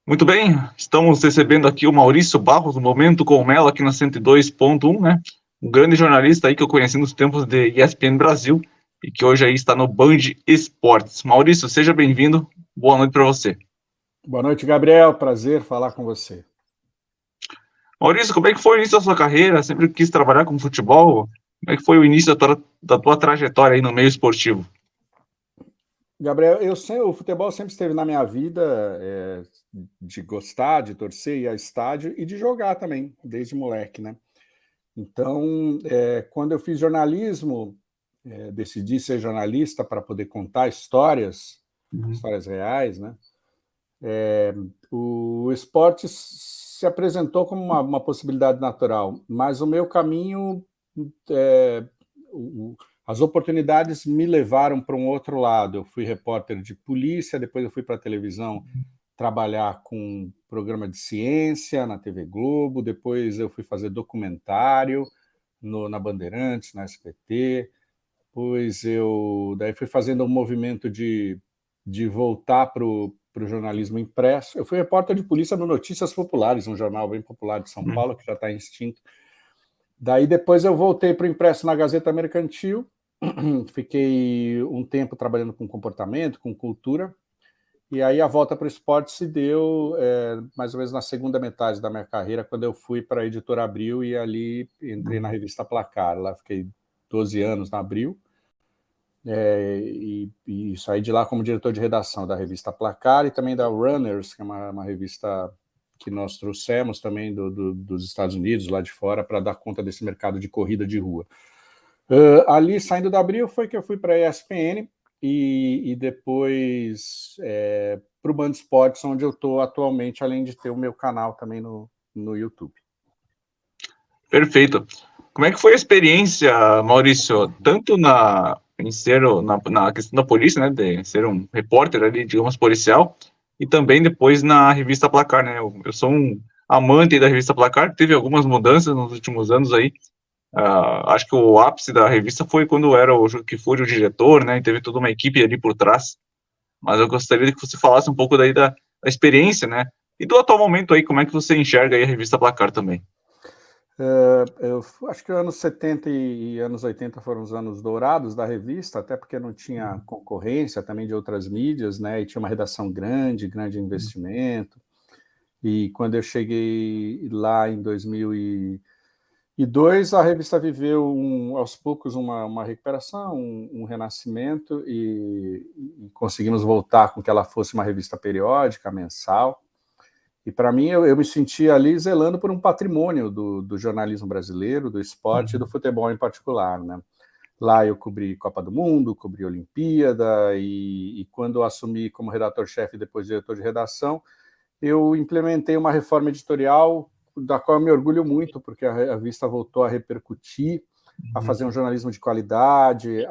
Muito bem, estamos recebendo aqui o Maurício Barros, no Momento com o Melo, aqui na 102.1, né? Um grande jornalista aí que eu conheci nos tempos de ESPN Brasil e que hoje aí está no Band Esportes. Maurício, seja bem-vindo. Boa noite para você. Boa noite, Gabriel. Prazer falar com você. Maurício, como é que foi o início da sua carreira? Sempre quis trabalhar com futebol? Como é que foi o início da tua trajetória aí no meio esportivo? Gabriel, o futebol sempre esteve na minha vida, de gostar, de torcer, ir a estádio e de jogar também, desde moleque, né? Então, quando eu fiz jornalismo, decidi ser jornalista para poder contar histórias reais, né? O esporte se apresentou como uma possibilidade natural, mas o meu caminho, é, as oportunidades me levaram para um outro lado. Eu fui repórter de polícia, depois eu fui para a televisão trabalhar com programa de ciência na TV Globo, depois eu fui fazer documentário na Bandeirantes, na SBT, depois daí fui fazendo um movimento de voltar para o jornalismo impresso. Eu fui repórter de polícia no Notícias Populares, um jornal bem popular de São Paulo, que já está extinto. Daí depois eu voltei para o impresso na Gazeta Mercantil, fiquei um tempo trabalhando com comportamento, com cultura, e aí a volta para o esporte se deu mais ou menos na segunda metade da minha carreira, quando eu fui para a Editora Abril e ali entrei na revista Placar. Lá fiquei 12 anos na Abril, e saí de lá como diretor de redação da revista Placar e também da Runners, que é uma revista que nós trouxemos também dos Estados Unidos, lá de fora, para dar conta desse mercado de corrida de rua. Ali, saindo da Abril, foi que eu fui para a ESPN e depois para o Band Esportes, onde eu estou atualmente, além de ter o meu canal também no YouTube. Perfeito. Como é que foi a experiência, Maurício, tanto em ser na questão da polícia, né, de ser um repórter ali, digamos, policial, e também depois na revista Placar, né? Eu sou um amante da revista Placar, teve algumas mudanças nos últimos anos aí. Acho que o ápice da revista foi quando era o Juque-Furi o diretor, né? E teve toda uma equipe ali por trás. Mas eu gostaria que você falasse um pouco daí da experiência, né? E do atual momento aí, como é que você enxerga aí a revista Placar também? Eu acho que anos 70 e anos 80 foram os anos dourados da revista, até porque não tinha concorrência também de outras mídias, né? E tinha uma redação grande investimento. E quando eu cheguei lá em 2002, a revista viveu aos poucos uma recuperação, um renascimento, e conseguimos voltar com que ela fosse uma revista periódica, mensal. E para mim, eu me sentia ali zelando por um patrimônio do jornalismo brasileiro, do esporte e do futebol em particular, né? Lá eu cobri Copa do Mundo, cobri Olimpíada, e quando eu assumi como redator-chefe e depois diretor de redação, eu implementei uma reforma editorial da qual eu me orgulho muito, porque a revista voltou a repercutir, a fazer um jornalismo de qualidade,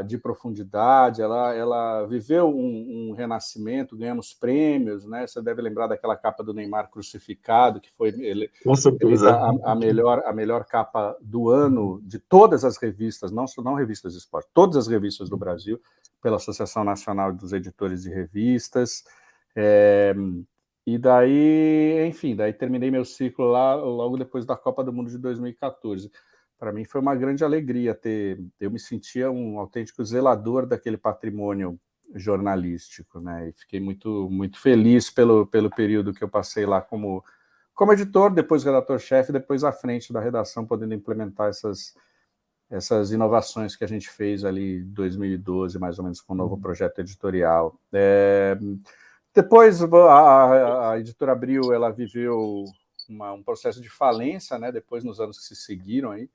de profundidade. Ela viveu um renascimento, ganhamos prêmios, né? Você deve lembrar daquela capa do Neymar crucificado, que foi Com certeza. a melhor capa do ano de todas as revistas, não revistas de esporte, todas as revistas do Brasil, pela Associação Nacional dos Editores de Revistas. E daí, enfim, daí terminei meu ciclo lá logo depois da Copa do Mundo de 2014. Para mim foi uma grande alegria eu me sentia um autêntico zelador daquele patrimônio jornalístico, né? E fiquei muito, muito feliz pelo período que eu passei lá como editor, depois redator-chefe, depois à frente da redação, podendo implementar essas inovações que a gente fez ali em 2012, mais ou menos, com um novo projeto editorial. Depois, a Editora Abril, ela viveu um processo de falência, né? Depois, nos anos que se seguiram aí,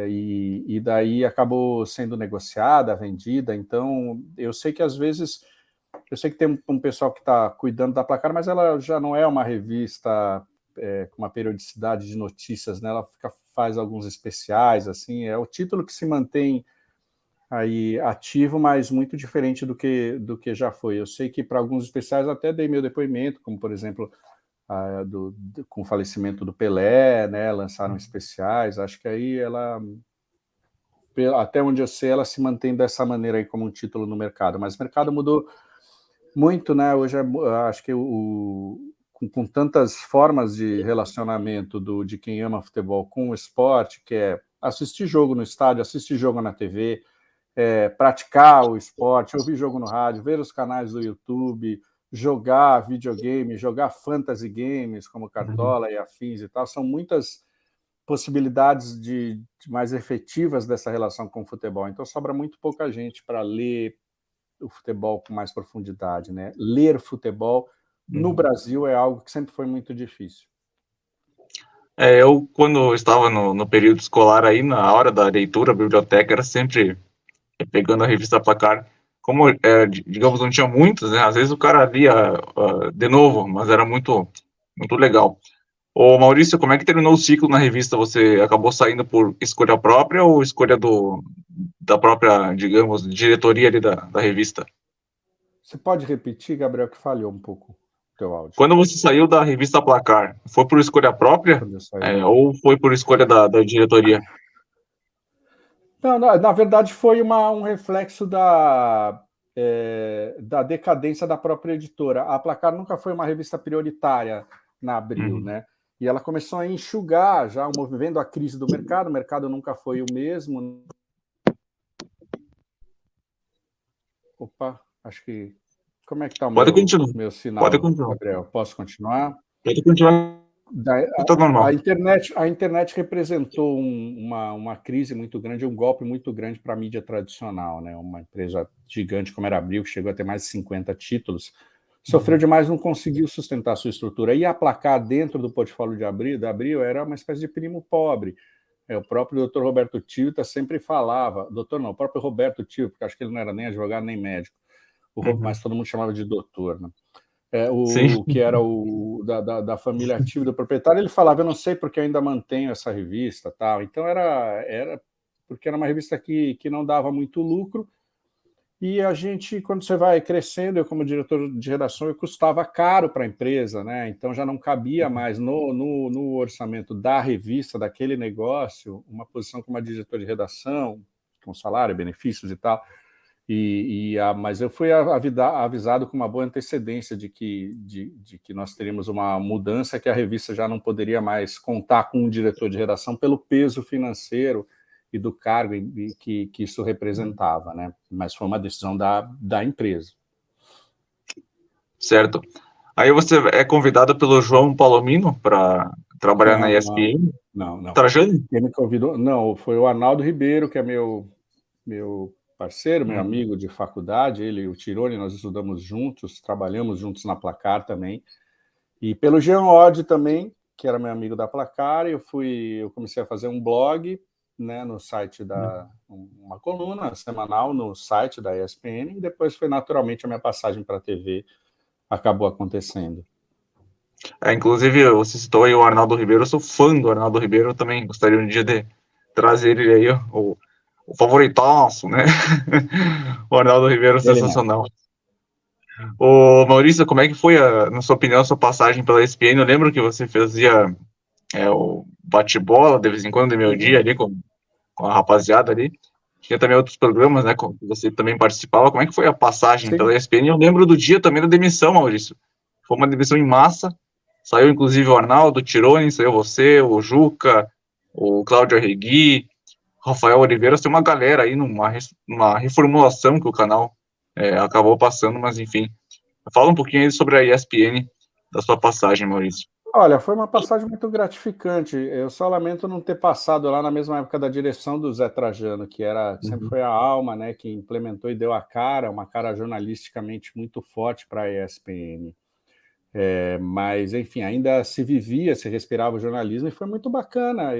e daí acabou sendo negociada, vendida. Então, eu sei que às vezes, eu sei que tem um pessoal que está cuidando da Placar, mas ela já não é uma revista com uma periodicidade de notícias, né? Ela faz alguns especiais, assim, é o título que se mantém aí ativo, mas muito diferente do que já foi. Eu sei que para alguns especiais até dei meu depoimento, como por exemplo com o falecimento do Pelé, né? Lançaram especiais. Acho que aí até onde eu sei, ela se mantém dessa maneira aí como um título no mercado. Mas o mercado mudou Muito, né? Hoje acho que com tantas formas de relacionamento de quem ama futebol com o esporte, que é assistir jogo no estádio, assistir jogo na TV, praticar o esporte, ouvir jogo no rádio, ver os canais do YouTube, jogar videogame, jogar fantasy games como Cartola e afins e tal, são muitas possibilidades de mais efetivas dessa relação com o futebol. Então sobra muito pouca gente para ler o futebol com mais profundidade, né? Ler futebol no Brasil é algo que sempre foi muito difícil. Eu, quando estava no período escolar aí, na hora da leitura, a biblioteca era sempre pegando a revista Placar. Como, digamos, não tinha muitos, né? Às vezes o cara lia de novo, mas era muito, muito legal. Ô, Maurício, como é que terminou o ciclo na revista? Você acabou saindo por escolha própria ou escolha da própria, digamos, diretoria ali da revista? Você pode repetir, Gabriel, que falhou um pouco o teu áudio. Quando você saiu da revista Placar, foi por escolha própria, Quando eu saí. ou foi por escolha da diretoria? Não, na verdade, foi um reflexo da decadência da própria editora. A Placar nunca foi uma revista prioritária na Abril, Uhum. né? E ela começou a enxugar já, vendo a crise do mercado, o mercado nunca foi o mesmo. Opa, acho que. Como é que está o Pode continuar. meu Pode sinal, continuar. Gabriel? Posso continuar? Pode continuar. Tá A normal. internet representou uma crise muito grande, um golpe muito grande para a mídia tradicional, né? Uma empresa gigante como era a Abril, que chegou a ter mais de 50 títulos, sofreu demais, não conseguiu sustentar a sua estrutura. E aplacar dentro do portfólio da Abril era uma espécie de primo pobre. O próprio doutor Roberto Tivita sempre falava, doutor não, o próprio Roberto Tivita, porque acho que ele não era nem advogado nem médico, mas todo mundo chamava de doutor, né? Sim. O que era da família ativa do proprietário, ele falava, eu não sei porque eu ainda mantenho essa revista, tal. Então era porque era uma revista que não dava muito lucro, e a gente, quando você vai crescendo, eu como diretor de redação, eu custava caro para a empresa, né? Então já não cabia mais no orçamento da revista, daquele negócio, uma posição como a diretor de redação, com salário, benefícios e tal. Mas eu fui avisado com uma boa antecedência de que nós teríamos uma mudança, que a revista já não poderia mais contar com um diretor de redação pelo peso financeiro e do cargo que isso representava, né? Mas foi uma decisão da empresa. Certo. Aí você é convidado pelo João Palomino para trabalhar na Não, ESPN. não, não. Trajano? Quem me convidou, não, foi o Arnaldo Ribeiro, que é meu parceiro, meu Uhum. amigo de faculdade, ele e o Tirone, nós estudamos juntos, trabalhamos juntos na Placar também. E pelo Jean Odd também, que era meu amigo da Placar, eu comecei a fazer um blog, né, no site uma coluna semanal no site da ESPN, e depois foi naturalmente a minha passagem para a TV acabou acontecendo. Inclusive, você citou aí o Arnaldo Ribeiro, eu sou fã do Arnaldo Ribeiro, eu também gostaria um dia de trazer ele aí, o favoritaço, né? O Arnaldo Ribeiro Ele mesmo. sensacional. Ô, Maurício, como é que foi, na sua opinião, a sua passagem pela ESPN? Eu lembro que você fazia o bate-bola de vez em quando, de meio dia ali com a rapaziada ali. Tinha também outros programas, né, que você também participava. Como é que foi a passagem pela Sim. ESPN? Eu lembro do dia também da demissão, Maurício. Foi uma demissão em massa. Saiu inclusive o Arnaldo, o Tironi, saiu você, o Juca, o Cláudio Arregui, Rafael Oliveira. Tem uma galera aí numa reformulação que o canal acabou passando, mas enfim. Fala um pouquinho aí sobre a ESPN, da sua passagem, Maurício. Olha, foi uma passagem muito gratificante. Eu só lamento não ter passado lá na mesma época da direção do Zé Trajano, que sempre foi a alma, né, que implementou e deu uma cara jornalisticamente muito forte para a ESPN. Mas, enfim, ainda se vivia, se respirava o jornalismo, e foi muito bacana.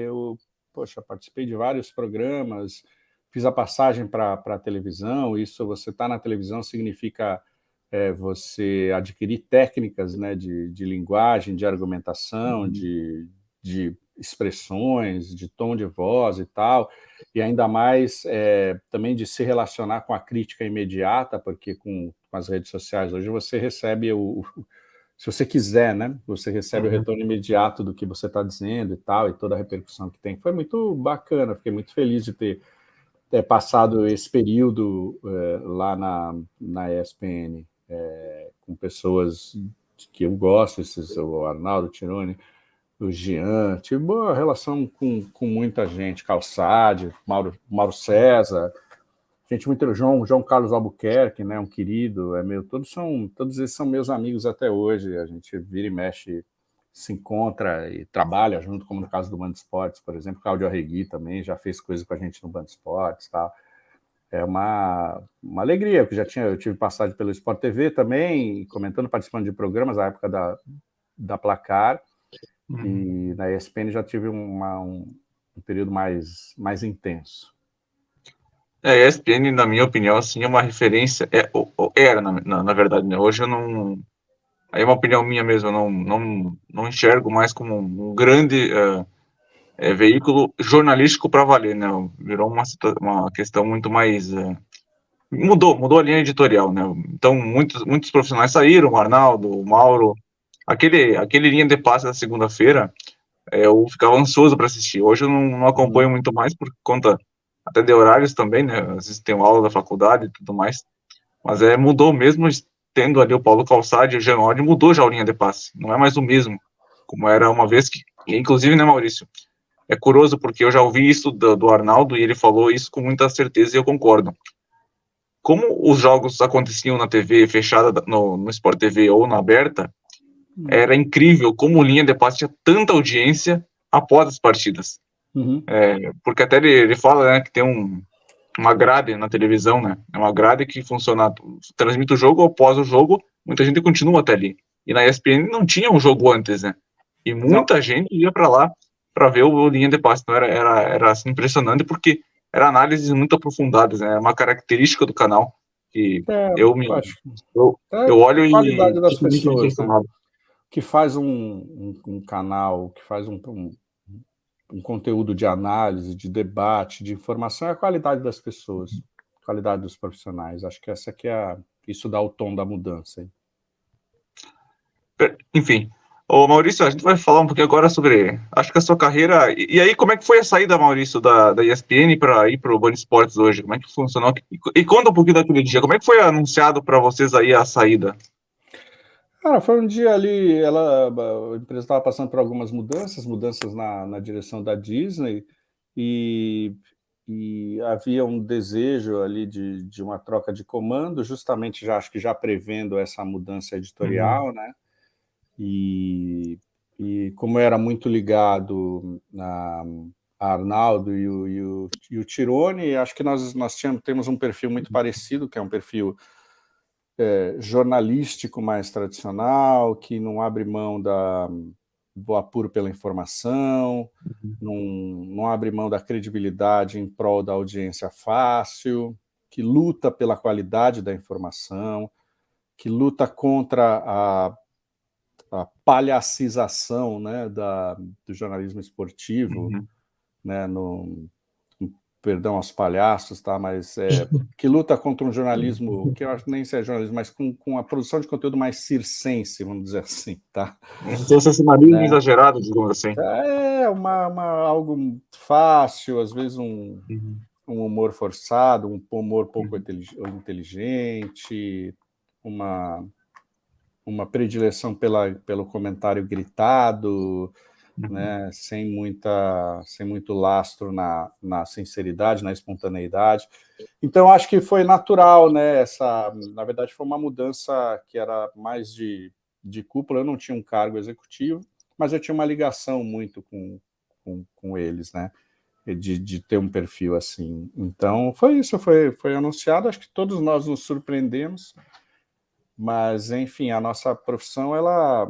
Participei de vários programas, fiz a passagem para a televisão. Isso, você estar na televisão significa você adquirir técnicas, né, de linguagem, de argumentação, de expressões, de tom de voz e tal, e ainda mais também de se relacionar com a crítica imediata, porque com as redes sociais hoje você recebe se você quiser, né, você recebe o retorno imediato do que você está dizendo e tal, e toda a repercussão que tem. Foi muito bacana, fiquei muito feliz de ter passado esse período lá na ESPN. com pessoas que eu gosto, o Arnaldo Tironi, o Jean, tive boa relação com muita gente, Calçade, Mauro César, gente muito, João Carlos Albuquerque, né, um querido, todos eles são meus amigos até hoje, a gente vira e mexe, se encontra e trabalha junto, como no caso do Band Esportes, por exemplo, Cláudio Arregui também já fez coisa com a gente no Band Esportes, tá? É uma alegria, porque eu tive passagem pelo Sport TV também, comentando, participando de programas na época da Placar, e na ESPN já tive um período mais intenso. A ESPN, na minha opinião, assim, é uma referência, era, na verdade, né? Hoje eu não... Aí é uma opinião minha mesmo, eu não enxergo mais como um grande veículo jornalístico para valer, né? Virou uma questão muito mais... mudou a linha editorial, né? Então, muitos profissionais saíram, o Arnaldo, o Mauro, aquele linha de passe da segunda-feira, eu ficava ansioso para assistir. Hoje eu não acompanho muito mais por conta até de horários também, né? Às vezes tem aula da faculdade e tudo mais, mas mudou mesmo, tendo ali o Paulo Calçade e o Jean Oddi, mudou já a linha de passe, não é mais o mesmo, como era uma vez que, inclusive, né, Maurício? É curioso porque eu já ouvi isso do Arnaldo e ele falou isso com muita certeza e eu concordo. Como os jogos aconteciam na TV fechada, no Sport TV ou na aberta, era incrível como o linha de passe tinha tanta audiência após as partidas. Porque até ele fala, né, que tem uma grade na televisão, né? É uma grade que funciona, transmite o jogo, após o jogo, muita gente continua até ali. E na ESPN não tinha um jogo antes, né? E muita gente ia para lá para ver o linha de passe. Então era assim, impressionante porque eram análises muito aprofundadas, né? É uma característica do canal que eu olho e qualidade das fico muito pessoas, né? impressionado. Que faz um canal, que faz um conteúdo de análise, de debate, de informação, é a qualidade das pessoas, a qualidade dos profissionais. Acho que essa aqui isso dá o tom da mudança. Hein? Enfim, ô Maurício, a gente vai falar um pouquinho agora sobre, acho que a sua carreira, e aí como é que foi a saída, Maurício, da ESPN para ir para o Band Esportes hoje? Como é que funcionou? E conta um pouquinho daquele dia, como é que foi anunciado para vocês aí a saída? Cara, foi um dia ali, a empresa estava passando por algumas mudanças na direção da Disney, e havia um desejo ali de uma troca de comando, justamente acho que já prevendo essa mudança editorial, né? E como era muito ligado a Arnaldo e o Tironi, acho que nós temos um perfil muito parecido, que é um perfil jornalístico mais tradicional, que não abre mão do apuro pela informação, não abre mão da credibilidade em prol da audiência fácil, que luta pela qualidade da informação, que luta contra a palhacização, né, do jornalismo esportivo, né, perdão aos palhaços, tá? Mas que luta contra um jornalismo, que eu acho que nem sei jornalismo, mas com a produção de conteúdo mais circense, vamos dizer assim, tá? Um sensacionalismo exagerado, digamos assim. Algo fácil, às vezes um humor forçado, um humor pouco inteligente, uma predileção pelo comentário gritado, né, sem muito lastro na sinceridade, na espontaneidade. Então, acho que foi natural, né? Na verdade, foi uma mudança que era mais de cúpula. Eu não tinha um cargo executivo, mas eu tinha uma ligação muito com eles, né? De ter um perfil assim. Então, foi isso, foi anunciado. Acho que todos nós nos surpreendemos, mas, enfim, a nossa profissão, ela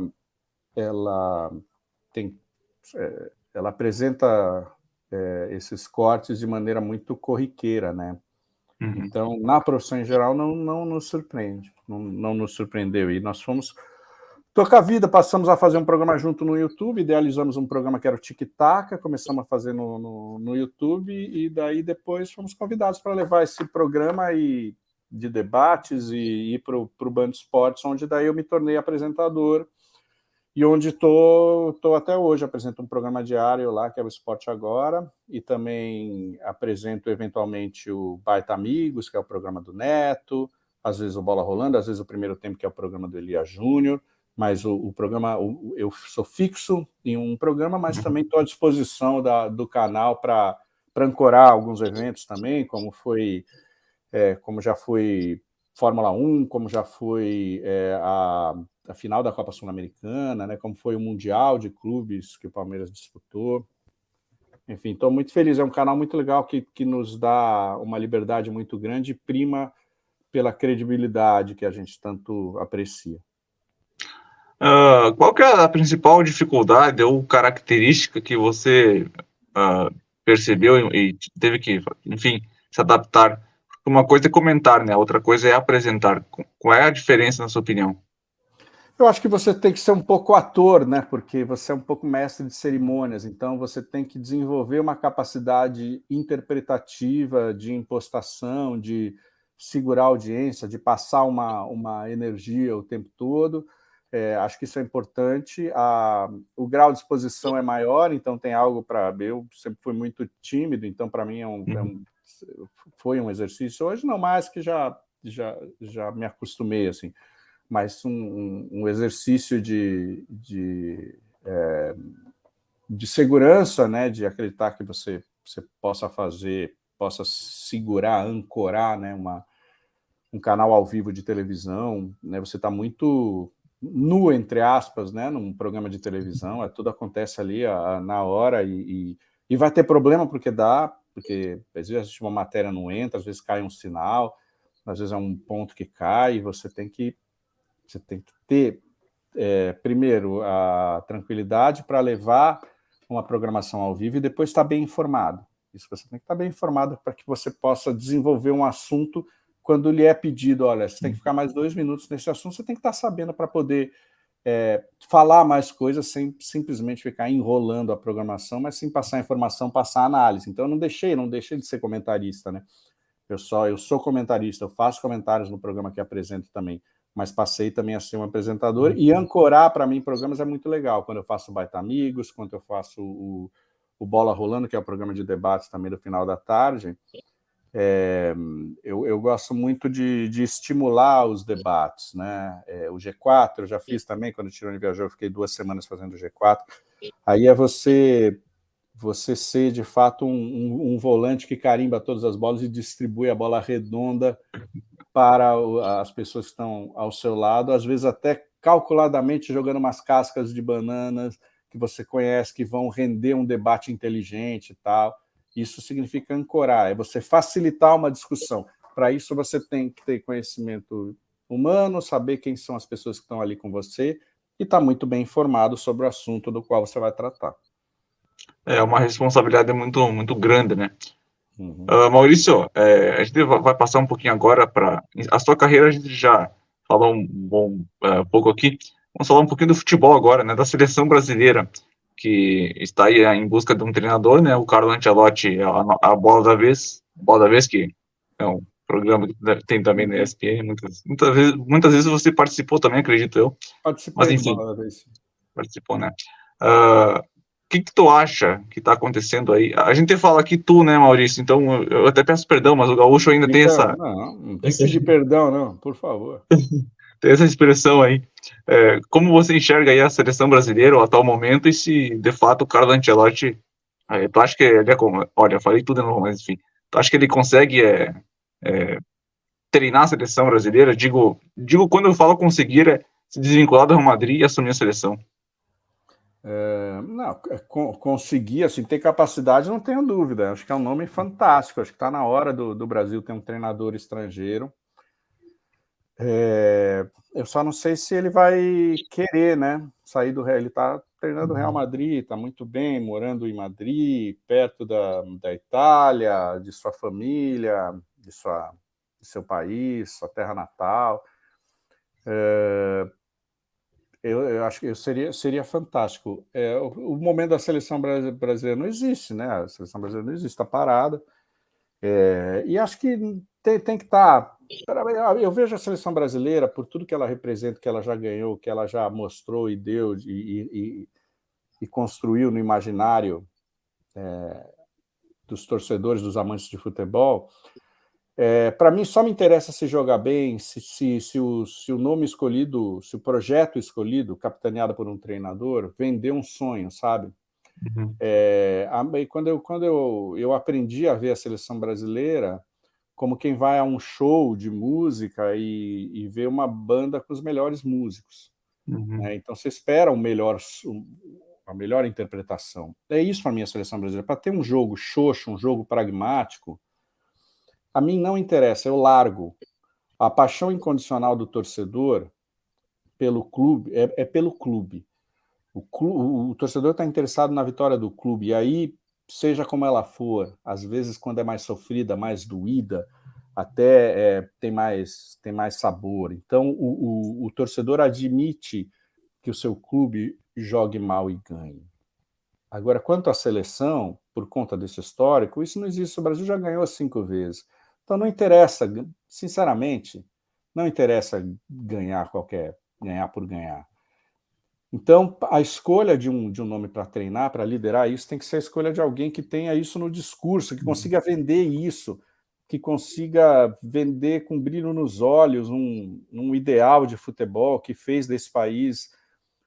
apresenta esses cortes de maneira muito corriqueira, né? Então, na profissão em geral, não nos surpreende, não nos surpreendeu. E nós fomos tocar a vida, passamos a fazer um programa junto no YouTube, idealizamos um programa que era o Tic Tac, começamos a fazer no YouTube, e daí depois fomos convidados para levar esse programa de debates e ir para o Band Esportes, onde daí eu me tornei apresentador, e onde estou até hoje. Apresento um programa diário lá, que é o Esporte Agora, e também apresento eventualmente o Baita Amigos, que é o programa do Neto, às vezes o Bola Rolando, às vezes o Primeiro Tempo, que é o programa do Elias Júnior, mas o programa, eu sou fixo em um programa, mas também estou à disposição do canal para ancorar alguns eventos também, como já foi Fórmula 1, como já foi a final da Copa Sul-Americana, né, como foi o Mundial de Clubes que o Palmeiras disputou. Enfim, estou muito feliz. É um canal muito legal que nos dá uma liberdade muito grande e prima pela credibilidade que a gente tanto aprecia. Qual que é a principal dificuldade ou característica que você percebeu e teve que, enfim, se adaptar? Uma coisa é comentar, né? Outra coisa é apresentar. Qual é a diferença, na sua opinião? Eu acho que você tem que ser um pouco ator, né? Porque você é um pouco mestre de cerimônias, então você tem que desenvolver uma capacidade interpretativa de impostação, de segurar a audiência, de passar uma energia o tempo todo. Acho que isso é importante. O grau de exposição é maior, então tem algo para. Eu sempre fui muito tímido, então para mim foi um exercício. Hoje não mais, que já me acostumei assim. Mas um exercício de segurança, né, de acreditar que você possa fazer, possa segurar, ancorar, né, um canal ao vivo de televisão, né, você está muito nu, entre aspas, né, num programa de televisão, tudo acontece ali na hora e vai ter problema porque às vezes uma matéria não entra, às vezes cai um sinal, às vezes é um ponto que cai e você tem que ter, primeiro, a tranquilidade para levar uma programação ao vivo e depois estar bem informado. Isso, você tem que estar bem informado para que você possa desenvolver um assunto quando lhe é pedido, olha, você tem que ficar mais 2 minutos nesse assunto, você tem que estar sabendo para poder falar mais coisas sem simplesmente ficar enrolando a programação, mas sim passar informação, passar análise. Então, eu não deixei de ser comentarista, né? Eu sou comentarista, eu faço comentários no programa que apresento também, mas passei também a ser um apresentador e ancorar para mim programas é muito legal. Quando eu faço o Baita Amigos, quando eu faço o Bola Rolando, que é o programa de debates também do final da tarde, eu gosto muito de estimular os debates, né? O G4 eu já fiz também, quando o Tirone viajou, eu fiquei 2 semanas fazendo o G4. Aí é você ser, de fato, um volante que carimba todas as bolas e distribui a bola redonda para as pessoas que estão ao seu lado, às vezes até calculadamente jogando umas cascas de bananas que você conhece, que vão render um debate inteligente e tal. Isso significa ancorar, é você facilitar uma discussão. Para isso, você tem que ter conhecimento humano, saber quem são as pessoas que estão ali com você e estar muito bem informado sobre o assunto do qual você vai tratar. É uma responsabilidade muito, muito grande, né? Maurício, a gente vai passar um pouquinho agora para a sua carreira. A gente já falou pouco aqui. Vamos falar um pouquinho do futebol agora, né? Da seleção brasileira, que está aí em busca de um treinador, né? O Carlo Ancelotti, a bola da vez, que é um programa que tem também na ESPN. Muitas vezes você participou também, acredito eu. Mas Participei do enfim, Bola da Vez. participou, né? Que tu acha que está acontecendo aí? A gente fala aqui tu, né, Maurício? Então eu até peço perdão, mas o gaúcho ainda tem Não tem que pedir perdão, não, por favor. tem essa expressão aí. Como você enxerga aí a seleção brasileira, o atual momento, e se de fato o Carlo Ancelotti, tu acha que ele olha, eu falei tudo de novo, mas enfim, tu acha que ele consegue treinar a seleção brasileira? Digo, quando eu falo conseguir, se desvincular do Real Madrid e assumir a seleção. Não, conseguir, assim, ter capacidade, não tenho dúvida. Acho que é um nome fantástico. Acho que está na hora do Brasil ter um treinador estrangeiro. Eu só não sei se ele vai querer, né, sair do Real. Ele está treinando o Real Madrid, está muito bem, morando em Madrid, perto da Itália, de sua família, de seu país, sua terra natal. Eu acho que seria fantástico. O momento da seleção brasileira não existe, né? A seleção brasileira não existe, está parada. E acho que tem que estar. Eu vejo a seleção brasileira, por tudo que ela representa, que ela já ganhou, que ela já mostrou e deu e construiu no imaginário dos torcedores, dos amantes de futebol. Para mim, só me interessa se jogar bem, se o nome escolhido, se o projeto escolhido, capitaneado por um treinador, vender um sonho, sabe? Uhum. Quando eu aprendi a ver a seleção brasileira como quem vai a um show de música e vê uma banda com os melhores músicos. Uhum. Né? Então, você espera a melhor interpretação. É isso para mim a seleção brasileira. Para ter um jogo xoxo, um jogo pragmático, a mim não interessa, eu largo. A paixão incondicional do torcedor pelo clube é pelo clube. O torcedor está interessado na vitória do clube, e aí, seja como ela for, às vezes, quando é mais sofrida, mais doída, até tem mais sabor. Então, o torcedor admite que o seu clube jogue mal e ganhe. Agora, quanto à seleção, por conta desse histórico, isso não existe. O Brasil já ganhou 5 vezes. Então, não interessa, sinceramente, não interessa ganhar por ganhar. Então, a escolha de um nome para treinar, para liderar isso, tem que ser a escolha de alguém que tenha isso no discurso, que consiga vender isso, que consiga vender com brilho nos olhos um ideal de futebol que fez desse país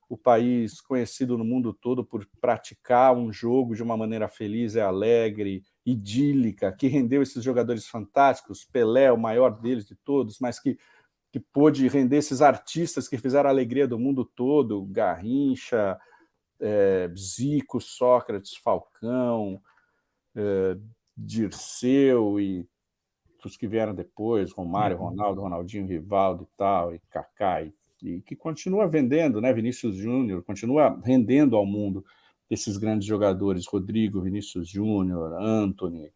o país conhecido no mundo todo por praticar um jogo de uma maneira feliz e alegre, idílica, que rendeu esses jogadores fantásticos, Pelé, o maior deles de todos, mas que pôde render esses artistas que fizeram a alegria do mundo todo, Garrincha, Zico, Sócrates, Falcão, Dirceu e os que vieram depois, Romário, Uhum. Ronaldo, Ronaldinho, Rivaldo e tal, e Kaká, e que continua vendendo, né? Vinícius Júnior, continua rendendo ao mundo esses grandes jogadores, Rodrigo, Vinícius Júnior, Antony.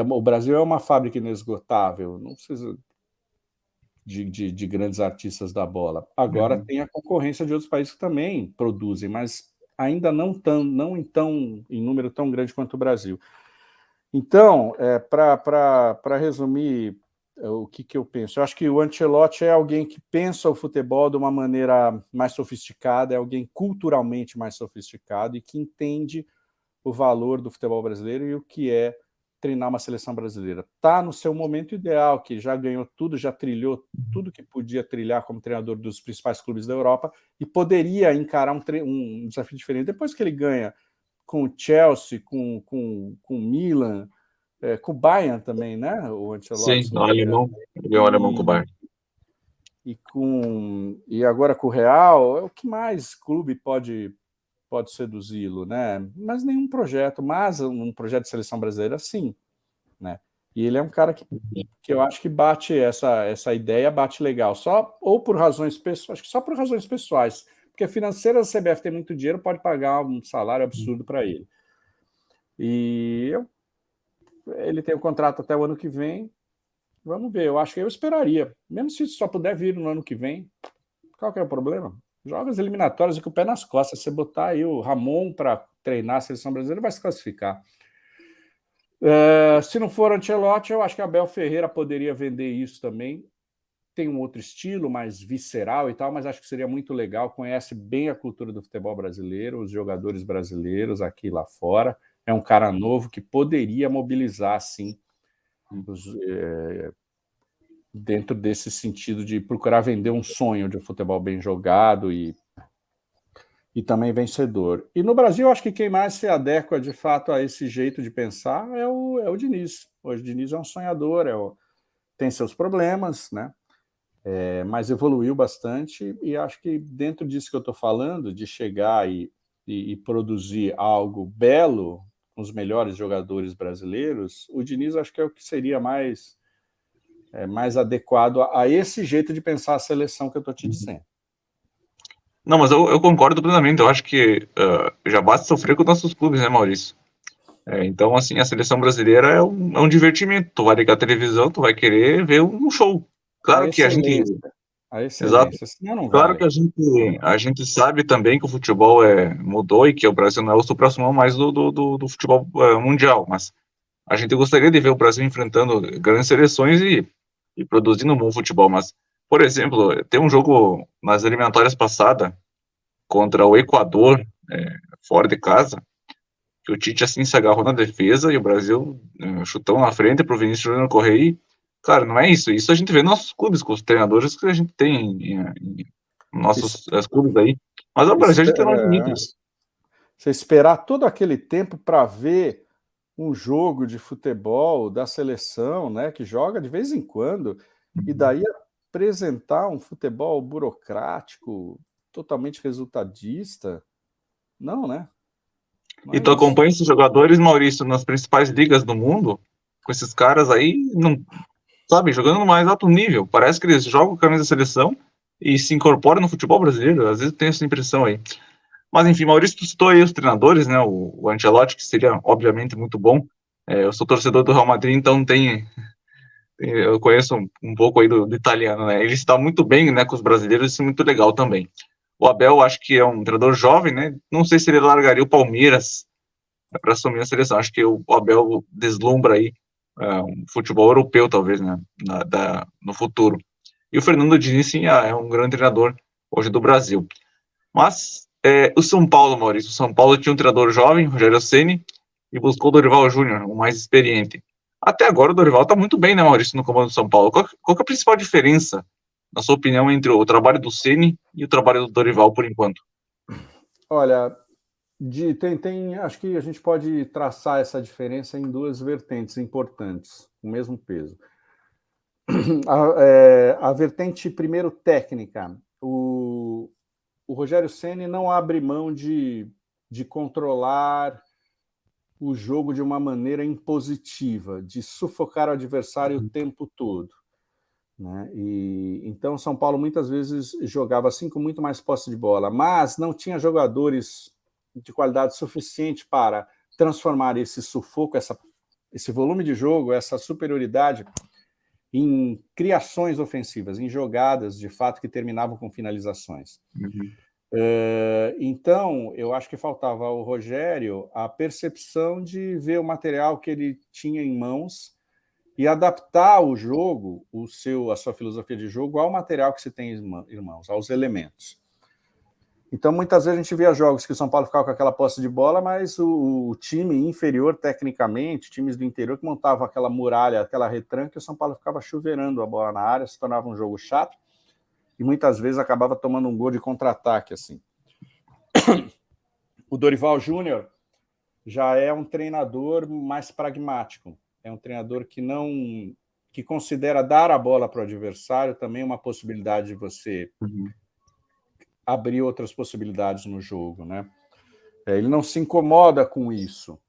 O Brasil é uma fábrica inesgotável, não precisa de grandes artistas da bola. Agora Uhum. tem a concorrência de outros países que também produzem, mas ainda não em número tão grande quanto o Brasil. Então, para resumir o que eu penso, eu acho que o Ancelotti é alguém que pensa o futebol de uma maneira mais sofisticada, é alguém culturalmente mais sofisticado e que entende o valor do futebol brasileiro e o que é treinar uma seleção brasileira. Está no seu momento ideal, que já ganhou tudo, já trilhou tudo que podia trilhar como treinador dos principais clubes da Europa e poderia encarar um desafio diferente. Depois que ele ganha com o Chelsea, com o Milan, com o Bayern também, né? O Ancelotti, Sim, se o não me engano. alemão. Ele é um alemão com o E, Bayern. e agora com o Real, o que mais clube pode seduzi-lo, né? Mas nenhum projeto, mas um projeto de seleção brasileira, sim, né? E ele é um cara que eu acho que bate essa ideia, bate legal, só ou por razões pessoais, acho que só por razões pessoais, porque financeira a CBF tem muito dinheiro, pode pagar um salário absurdo para ele. E ele tem o contrato até o ano que vem. Vamos ver, eu acho que eu esperaria. Mesmo se só puder vir no ano que vem, qual que é o problema? Joga as eliminatórias e com o pé nas costas. Você botar aí o Ramon para treinar a seleção brasileira, vai se classificar. Se não for Ancelotti, eu acho que Abel Ferreira poderia vender isso também. Tem um outro estilo, mais visceral e tal, mas acho que seria muito legal. Conhece bem a cultura do futebol brasileiro, os jogadores brasileiros aqui e lá fora. É um cara novo que poderia mobilizar, sim, dentro desse sentido de procurar vender um sonho de futebol bem jogado e também vencedor. E no Brasil, acho que quem mais se adequa de fato a esse jeito de pensar é o Diniz. Hoje o Diniz é um sonhador, tem seus problemas, né? Mas evoluiu bastante e acho que dentro disso que eu estou falando, de chegar e produzir algo belo com os melhores jogadores brasileiros, o Diniz acho que é o que seria mais adequado a esse jeito de pensar a seleção que eu estou te dizendo. Não, mas eu concordo plenamente. Eu acho que já basta sofrer com nossos clubes, né, Maurício? Então, assim, a seleção brasileira é um divertimento. Tu vai ligar a televisão, tu vai querer ver um show. A Claro que a gente. excelência, a Exato. excelência, senão não Claro vai. que a gente sabe também que o futebol mudou e que o Brasil não é o supra-sumo mais do futebol mundial, mas a gente gostaria de ver o Brasil enfrentando grandes seleções e produzindo um bom futebol. Mas, por exemplo, tem um jogo nas eliminatórias passadas contra o Equador, fora de casa. que o Tite assim se agarrou na defesa e o Brasil chutão na frente para o Vinícius Júnior correr e, cara, não é isso. Isso a gente vê nos nossos clubes, com os treinadores que a gente tem em nossos clubes aí. Mas o Brasil a gente não admite isso. Você esperar todo aquele tempo para ver um jogo de futebol da seleção, né, que joga de vez em quando, e daí apresentar um futebol burocrático, totalmente resultadista, não, né? Não E é tu isso. acompanha esses jogadores, Maurício, nas principais ligas do mundo, com esses caras aí, não, sabe, jogando no mais alto nível. Parece que eles jogam com a camisa da seleção e se incorporam no futebol brasileiro. Às vezes eu tenho essa impressão aí. Mas enfim, Maurício, tu citou aí os treinadores, né? O Ancelotti, que seria obviamente muito bom. Eu sou torcedor do Real Madrid, então eu conheço um pouco aí do italiano, né? Ele está muito bem, né, com os brasileiros, isso é muito legal também. O Abel, acho que é um treinador jovem, né? Não sei se ele largaria o Palmeiras para assumir a seleção. Acho que o Abel deslumbra aí um futebol europeu, talvez, né? No futuro. E o Fernando Diniz, sim, é um grande treinador hoje do Brasil. Mas o São Paulo, Maurício, o São Paulo tinha um treinador jovem, Rogério Ceni, e buscou o Dorival Júnior, o mais experiente. Até agora o Dorival está muito bem, né, Maurício, no comando do São Paulo. Qual que é a principal diferença, na sua opinião, entre o trabalho do Ceni e o trabalho do Dorival, por enquanto? Olha, acho que a gente pode traçar essa diferença em duas vertentes importantes, o mesmo peso. A vertente, primeiro, técnica. O Rogério Ceni não abre mão de controlar o jogo de uma maneira impositiva, de sufocar o adversário o tempo todo. Né? E então São Paulo muitas vezes jogava assim com muito mais posse de bola, mas não tinha jogadores de qualidade suficiente para transformar esse sufoco, esse volume de jogo, essa superioridade em criações ofensivas, em jogadas de fato que terminavam com finalizações. Uhum. Então, eu acho que faltava ao Rogério a percepção de ver o material que ele tinha em mãos e adaptar o jogo, a sua filosofia de jogo, ao material que se tem em mãos, aos elementos. Então, muitas vezes a gente via jogos que o São Paulo ficava com aquela posse de bola, mas o time inferior, tecnicamente, times do interior que montavam aquela muralha, aquela retranca, e o São Paulo ficava chuveirando a bola na área, se tornava um jogo chato, e muitas vezes acabava tomando um gol de contra-ataque, assim. O Dorival Júnior já é um treinador mais pragmático, é um treinador que considera dar a bola para o adversário também uma possibilidade de você abrir outras possibilidades no jogo, né? Ele não se incomoda com isso,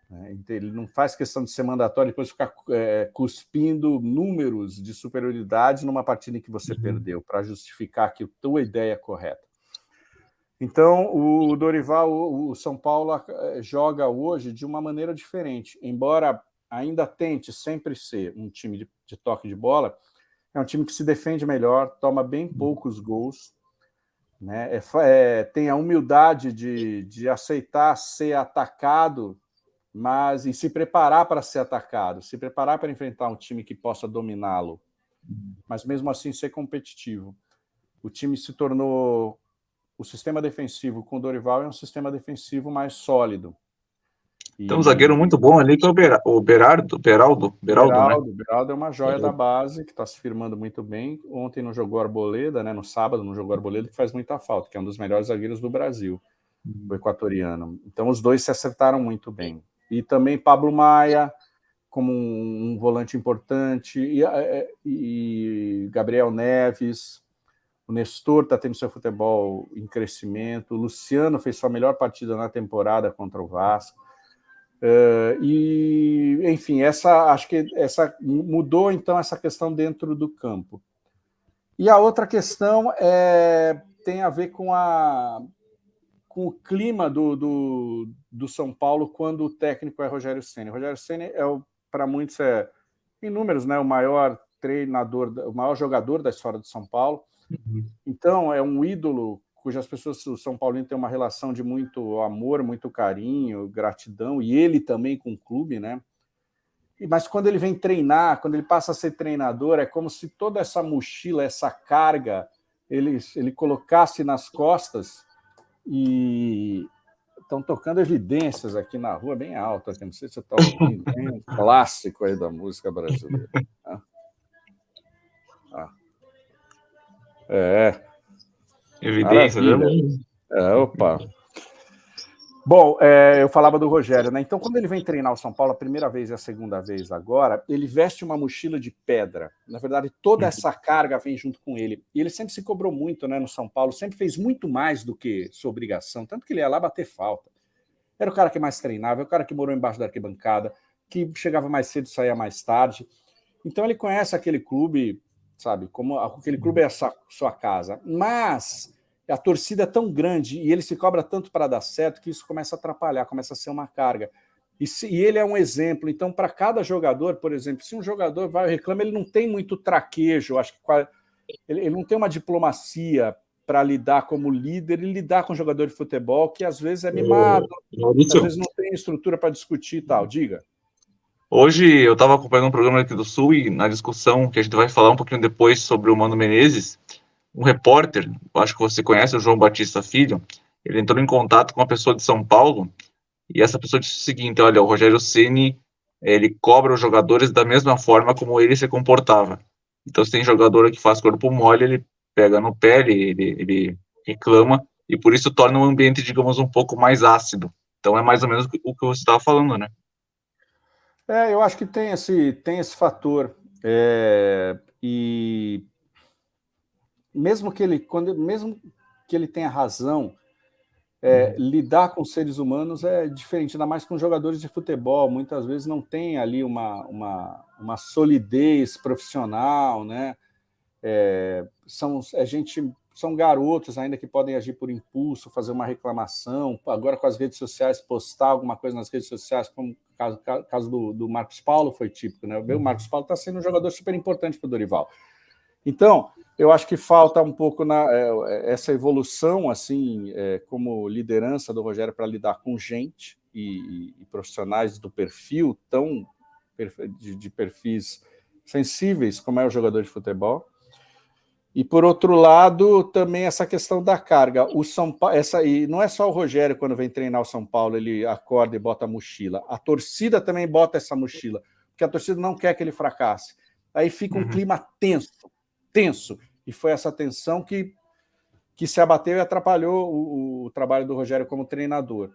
né? Ele não faz questão de ser mandatório e depois ficar cuspindo números de superioridade numa partida em que você perdeu, para justificar que a tua ideia é correta. Então, o Dorival, o São Paulo joga hoje de uma maneira diferente. Embora ainda tente sempre ser um time de toque de bola, é um time que se defende melhor, toma bem poucos gols, né? Tem a humildade de aceitar ser atacado, e se preparar para ser atacado, se preparar para enfrentar um time que possa dominá-lo, mas mesmo assim ser competitivo. O time se tornou... O sistema defensivo com o Dorival é um sistema defensivo mais sólido. Tem um zagueiro muito bom ali, que é o Beraldo, né? Beraldo é uma joia da base, que está se firmando muito bem. Ontem não jogou Arboleda, né? No sábado não jogou Arboleda, que faz muita falta, que é um dos melhores zagueiros do Brasil, o equatoriano. Então os dois se acertaram muito bem. E também Pablo Maia, como um volante importante, e Gabriel Neves. O Nestor está tendo seu futebol em crescimento. O Luciano fez sua melhor partida na temporada contra o Vasco. Enfim, acho que mudou então essa questão dentro do campo. E a outra questão tem a ver com o clima do São Paulo quando o técnico é Rogério Ceni. Rogério Ceni para muitos em números, né, o maior treinador, o maior jogador da história do São Paulo. Então, é um ídolo cujas pessoas, o São Paulino, tem uma relação de muito amor, muito carinho, gratidão, e ele também com o clube, né? Mas quando ele vem treinar, quando ele passa a ser treinador, é como se toda essa mochila, essa carga, ele colocasse nas costas e Estão tocando Evidências aqui na rua, bem alto, aqui. Não sei se você está ouvindo. Tem um clássico aí da música brasileira. Evidências, é Maravilha. bom. Opa. Bom, eu falava do Rogério, né? Então, quando ele vem treinar o São Paulo a primeira vez e a segunda vez agora, ele veste uma mochila de pedra. Na verdade, toda essa carga vem junto com ele. E ele sempre se cobrou muito, né, no São Paulo, sempre fez muito mais do que sua obrigação, tanto que ele ia lá bater falta. Era o cara que mais treinava, o cara que morou embaixo da arquibancada, que chegava mais cedo e saía mais tarde. Então, ele conhece aquele clube, sabe, como aquele clube é a sua casa. Mas a torcida é tão grande e ele se cobra tanto para dar certo que isso começa a atrapalhar, começa a ser uma carga. E ele é um exemplo. Então, para cada jogador, por exemplo, se um jogador vai e reclama, ele não tem muito traquejo, acho que ele não tem uma diplomacia para lidar como líder e lidar com jogador de futebol que às vezes é mimado, às Maurício, vezes não tem estrutura para discutir e tal. Diga. hoje eu estava acompanhando um programa aqui do Sul e na discussão que a gente vai falar um pouquinho depois sobre o Mano Menezes, um repórter, eu acho que você conhece, o João Batista Filho, ele entrou em contato com uma pessoa de São Paulo e essa pessoa disse o seguinte: olha, o Rogério Ceni, ele cobra os jogadores da mesma forma como ele se comportava. Então, se tem jogador que faz corpo mole, ele pega no pé, ele reclama e por isso torna o ambiente, digamos, um pouco mais ácido. Então, é mais ou menos o que você estava falando, né? Eu acho que tem esse fator. E mesmo que ele tenha razão, lidar com seres humanos é diferente, ainda mais com jogadores de futebol. Muitas vezes não tem ali uma solidez profissional, né? São garotos ainda que podem agir por impulso, fazer uma reclamação. Agora, com as redes sociais, postar alguma coisa nas redes sociais, como o caso do Marcos Paulo foi típico, né? O Marcos Paulo está sendo um jogador super importante para o Dorival. Então, eu acho que falta um pouco essa evolução, assim, como liderança do Rogério para lidar com gente e profissionais do perfil de perfis sensíveis, como é o jogador de futebol. E, por outro lado, também essa questão da carga. O São Paulo, e não é só o Rogério, quando vem treinar o São Paulo, ele acorda e bota a mochila. A torcida também bota essa mochila, porque a torcida não quer que ele fracasse. Aí fica um clima tenso. E foi essa tensão que se abateu e atrapalhou o trabalho do Rogério como treinador.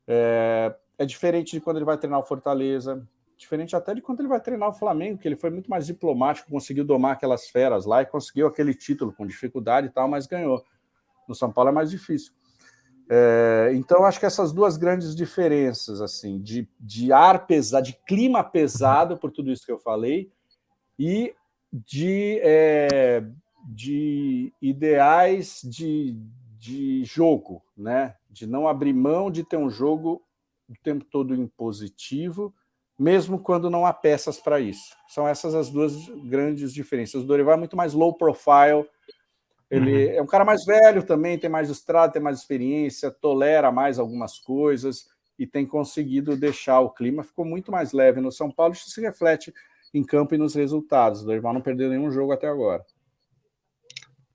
É diferente de quando ele vai treinar o Fortaleza, diferente até de quando ele vai treinar o Flamengo, que ele foi muito mais diplomático, conseguiu domar aquelas feras lá e conseguiu aquele título com dificuldade e tal, mas ganhou. No São Paulo é mais difícil. Então, acho que essas duas grandes diferenças, assim, de ar pesado, de clima pesado, por tudo isso que eu falei, e de ideais de jogo, né? De não abrir mão de ter um jogo o tempo todo impositivo, mesmo quando não há peças para isso. São essas as duas grandes diferenças. O Dorival é muito mais low profile, ele é um cara mais velho também, tem mais estrada, tem mais experiência, tolera mais algumas coisas e tem conseguido deixar o clima, ficou muito mais leve no São Paulo, isso se reflete em campo e nos resultados. O Dorival não perdeu nenhum jogo até agora.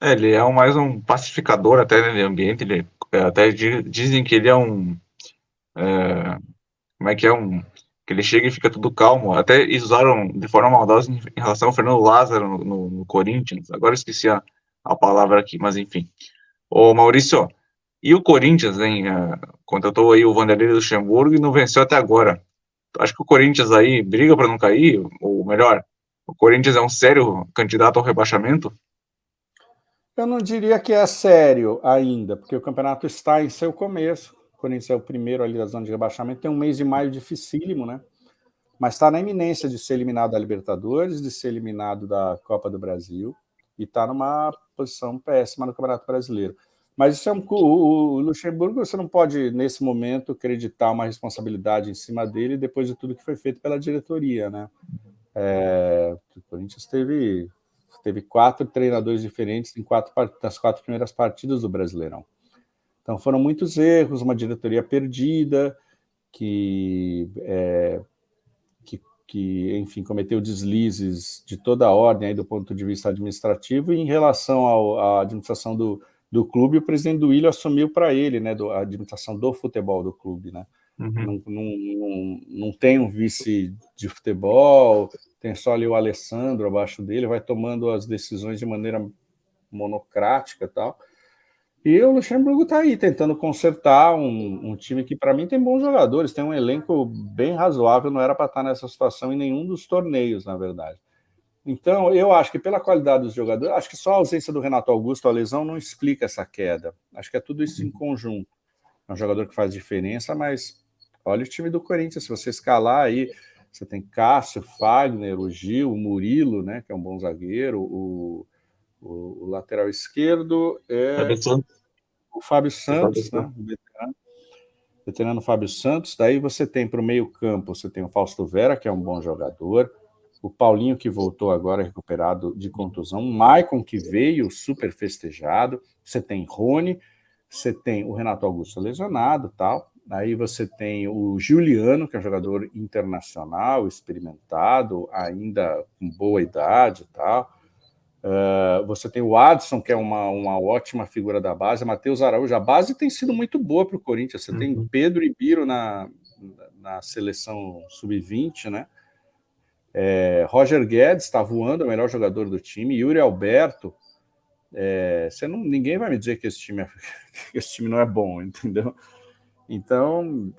Ele é mais um pacificador até no ambiente, ele até dizem que ele é como é que é que ele chega e fica tudo calmo, até usaram de forma maldosa em relação ao Fernando Lázaro no Corinthians, agora eu esqueci a palavra aqui, mas enfim. Ô Maurício, e o Corinthians, hein, contratou aí o Vanderlei Luxemburgo e não venceu até agora. Acho que o Corinthians aí briga para não cair, ou melhor, o Corinthians é um sério candidato ao rebaixamento? Eu não diria que é sério ainda, porque o campeonato está em seu começo. O Corinthians é o primeiro ali da zona de rebaixamento, tem um mês de maio dificílimo, né? Mas está na iminência de ser eliminado da Libertadores, de ser eliminado da Copa do Brasil, e está numa posição péssima no Campeonato Brasileiro. Mas isso o Luxemburgo, você não pode, nesse momento, acreditar uma responsabilidade em cima dele depois de tudo que foi feito pela diretoria, né? O Corinthians teve 4 treinadores diferentes em das 4 primeiras partidas do Brasileirão. Então foram muitos erros, uma diretoria perdida, que enfim, cometeu deslizes de toda a ordem aí do ponto de vista administrativo, e em relação à administração do do clube, o presidente do Ilha assumiu para ele, né, a administração do futebol do clube, né? Uhum. Não tem um vice de futebol, tem só ali o Alessandro abaixo dele, vai tomando as decisões de maneira monocrática e tal. E o Luxemburgo está aí tentando consertar um time que, para mim, tem bons jogadores, tem um elenco bem razoável, não era para estar nessa situação em nenhum dos torneios, na verdade. Então, eu acho que pela qualidade dos jogadores, acho que só a ausência do Renato Augusto, a lesão, não explica essa queda. Acho que é tudo isso em conjunto. É um jogador que faz diferença, mas olha o time do Corinthians, se você escalar aí, você tem Cássio, Fagner, o Gil, o Murilo, né, que é um bom zagueiro, o lateral esquerdo é o Fábio Santos, né, o veterano Fábio Santos. Daí você tem para o meio campo, você tem o Fausto Vera, que é um bom jogador, o Paulinho, que voltou agora recuperado de contusão, o Maicon, que veio super festejado, você tem Rony, você tem o Renato Augusto lesionado, tal. Aí você tem o Juliano, que é um jogador internacional, experimentado, ainda com boa idade, tal. Você tem o Adson, que é uma ótima figura da base, Matheus Araújo. A base tem sido muito boa para o Corinthians. Você tem Pedro e Biro na seleção sub-20, né? Roger Guedes está voando, é o melhor jogador do time. Yuri Alberto. Ninguém vai me dizer que esse time não é bom, entendeu? Então,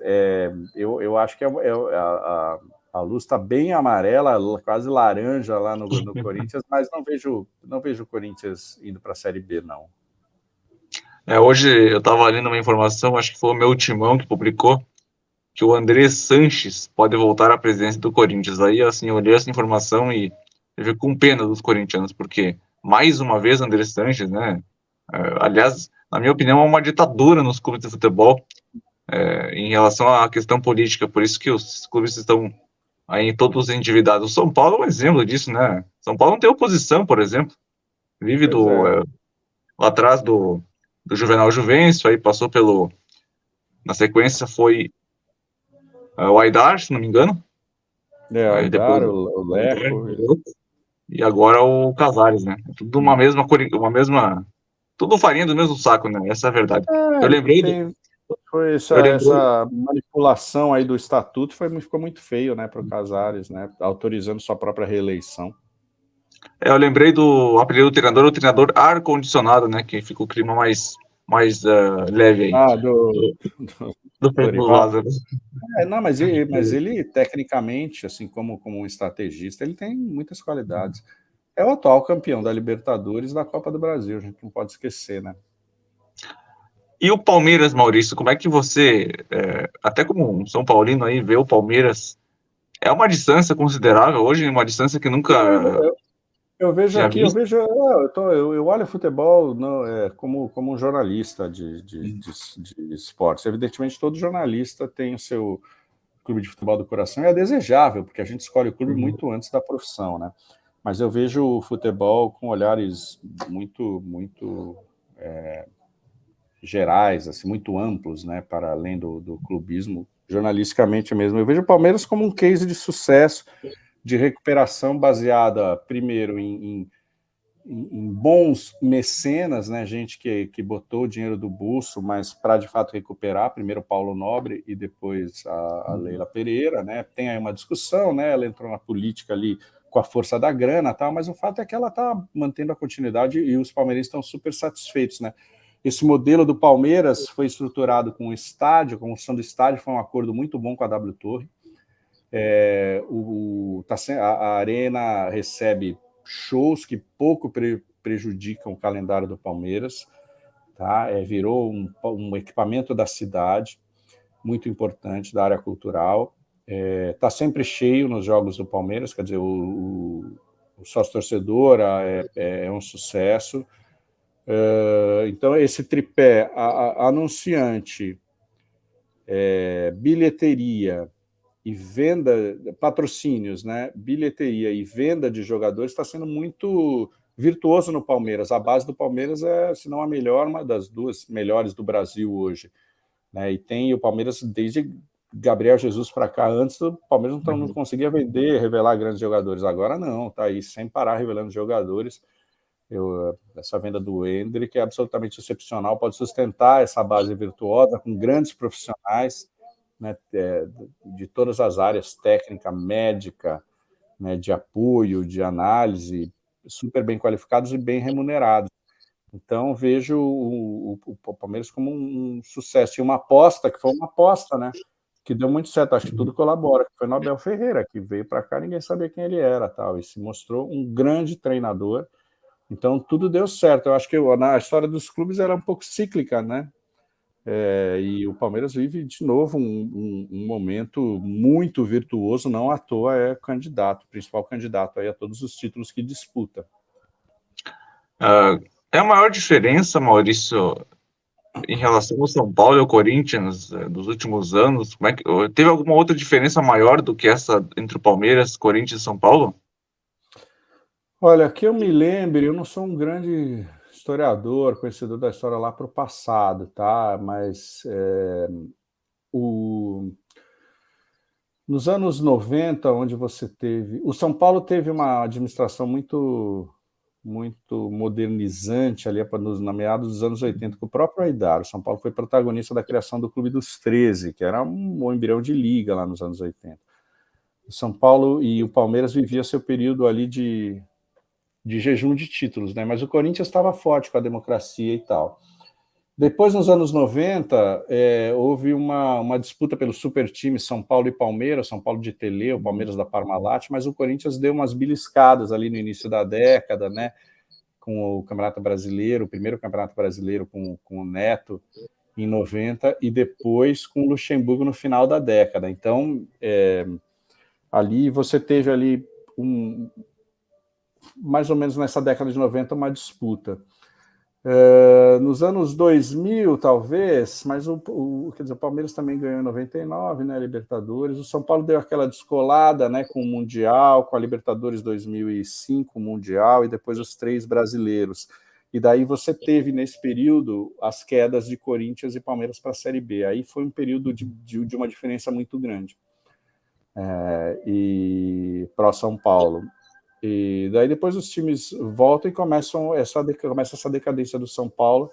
eu acho que a luz está bem amarela, quase laranja lá no Corinthians, mas não vejo o Corinthians indo para a Série B, não. Hoje eu estava lendo uma informação, acho que foi o meu Timão que publicou, que o André Sanches pode voltar à presidência do Corinthians. Aí, assim, eu olhei essa informação e eu fico com pena dos corintianos, porque, mais uma vez, o André Sanches, né? Aliás, na minha opinião, é uma ditadura nos clubes de futebol em relação à questão política. Por isso que os clubes estão aí todos endividados. O São Paulo é um exemplo disso, né? São Paulo não tem oposição, por exemplo. Vive lá atrás do Juvenal Juvencio, aí passou na sequência foi o Aidar, se não me engano. O Depois Aidar, o Leco. E agora o Casares, né? Tudo uma mesma, tudo farinha do mesmo saco, né? Essa é a verdade. Eu lembrei foi essa manipulação aí do estatuto ficou muito feio, né, para o Casares, né? Autorizando sua própria reeleição. Eu lembrei do apelido do treinador, o treinador ar-condicionado, né? Que fica o clima mais leve aí. Do Pedro Lázaro. Não, mas ele, tecnicamente, assim, como um estrategista, ele tem muitas qualidades. É o atual campeão da Libertadores e da Copa do Brasil, a gente não pode esquecer, né? E o Palmeiras, Maurício, como é que você, até como um São Paulino aí, vê o Palmeiras? É uma distância considerável hoje, uma distância que nunca... Eu vejo aqui, eu olho futebol como um jornalista de esportes. Evidentemente, todo jornalista tem o seu clube de futebol do coração, e é desejável, porque a gente escolhe o clube muito antes da profissão, né? Mas eu vejo o futebol com olhares muito gerais, assim, muito amplos, né, para além do clubismo, jornalisticamente mesmo. Eu vejo o Palmeiras como um case de sucesso, de recuperação baseada, primeiro, em bons mecenas, né, gente que botou o dinheiro do bolso, mas para, de fato, recuperar, primeiro o Paulo Nobre e depois a Leila Pereira, né? Tem aí uma discussão, né? Ela entrou na política ali com a força da grana, tal, mas o fato é que ela está mantendo a continuidade e os palmeirenses estão super satisfeitos, né? Esse modelo do Palmeiras foi estruturado com o estádio, a construção do estádio foi um acordo muito bom com a W Torre. A Arena recebe shows que pouco prejudicam o calendário do Palmeiras, tá? Virou um equipamento da cidade, muito importante, da área cultural. Está sempre cheio nos jogos do Palmeiras, quer dizer, o sócio-torcedor é um sucesso. Então, esse tripé, anunciante, bilheteria e venda, patrocínios, né, bilheteria e venda de jogadores está sendo muito virtuoso no Palmeiras. A base do Palmeiras é, se não a melhor, uma das duas melhores do Brasil hoje, né? E tem o Palmeiras desde Gabriel Jesus para cá. Antes o Palmeiras não conseguia vender, revelar grandes jogadores. Agora não, tá aí sem parar revelando jogadores. Essa venda do Endrick é absolutamente excepcional, pode sustentar essa base virtuosa com grandes profissionais, né, de todas as áreas, técnica, médica, né, de apoio, de análise, super bem qualificados e bem remunerados. Então, vejo o Palmeiras como um sucesso. E uma aposta, que foi uma aposta, né? Que deu muito certo, acho que tudo colabora, que foi no Abel Ferreira, que veio para cá, ninguém sabia quem ele era, tal, e se mostrou um grande treinador. Então, tudo deu certo. Eu acho que na história dos clubes era um pouco cíclica, né? E o Palmeiras vive, de novo, um momento muito virtuoso, não à toa é candidato, principal candidato aí a todos os títulos que disputa. É a maior diferença, Maurício, em relação ao São Paulo e ao Corinthians dos últimos anos? Teve alguma outra diferença maior do que essa entre o Palmeiras, Corinthians e São Paulo? Olha, que eu me lembre, eu não sou um grande historiador, conhecedor da história lá para o passado, tá? Mas nos anos 90, onde você teve... O São Paulo teve uma administração muito modernizante ali na meados dos anos 80, com o próprio Aidar. O São Paulo foi protagonista da criação do Clube dos 13, que era um embrião de liga lá nos anos 80. O São Paulo e o Palmeiras viviam seu período ali de jejum de títulos, né? Mas o Corinthians estava forte com a democracia e tal. Depois, nos anos 90, houve uma disputa pelo super time São Paulo e Palmeiras, São Paulo de Telê, o Palmeiras da Parmalat, mas o Corinthians deu umas beliscadas ali no início da década, né? Com o Campeonato Brasileiro, o primeiro Campeonato Brasileiro com o Neto, em 90, e depois com o Luxemburgo no final da década. Então, ali você teve ali, mais ou menos nessa década de 90, uma disputa. Nos anos 2000, talvez, mas quer dizer, o Palmeiras também ganhou em 99, né, Libertadores. O São Paulo deu aquela descolada, né, com o Mundial, com a Libertadores 2005, o Mundial, e depois os 3 brasileiros. E daí você teve, nesse período, as quedas de Corinthians e Palmeiras para a Série B. Aí foi um período de uma diferença muito grande. E para São Paulo. E daí depois os times voltam e começa essa decadência do São Paulo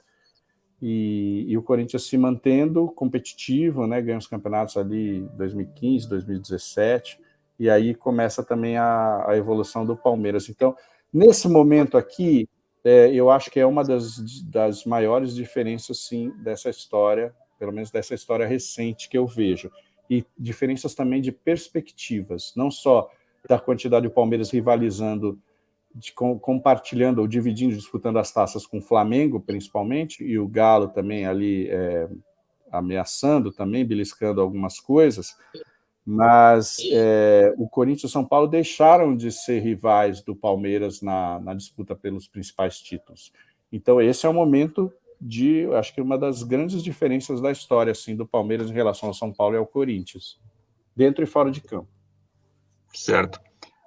e o Corinthians se mantendo competitivo, né, ganha os campeonatos ali 2015, 2017, e aí começa também a evolução do Palmeiras. Então, nesse momento aqui, eu acho que é uma das maiores diferenças, sim, dessa história, pelo menos dessa história recente que eu vejo. E diferenças também de perspectivas, não só da quantidade do Palmeiras rivalizando, compartilhando ou dividindo, disputando as taças com o Flamengo, principalmente, e o Galo também ali ameaçando também, beliscando algumas coisas, mas o Corinthians e o São Paulo deixaram de ser rivais do Palmeiras na disputa pelos principais títulos. Então, esse é o momento acho que uma das grandes diferenças da história, assim, do Palmeiras em relação ao São Paulo e ao Corinthians, dentro e fora de campo. Certo.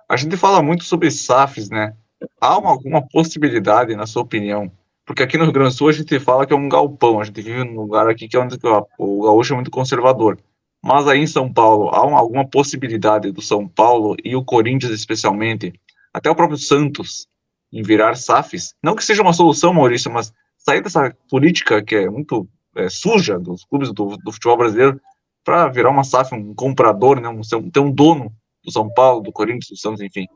A gente fala muito sobre SAFs, né? Há alguma possibilidade, na sua opinião? Porque aqui no Rio Grande do Sul a gente fala que é um galpão, a gente vive num lugar aqui que é onde o gaúcho é muito conservador. Mas aí em São Paulo, há alguma possibilidade do São Paulo e o Corinthians especialmente, até o próprio Santos, em virar SAFs? Não que seja uma solução, Maurício, mas sair dessa política que é muito suja dos clubes do futebol brasileiro para virar uma SAF, um comprador, né? Ter um dono do São Paulo, do Corinthians, do Santos, enfim.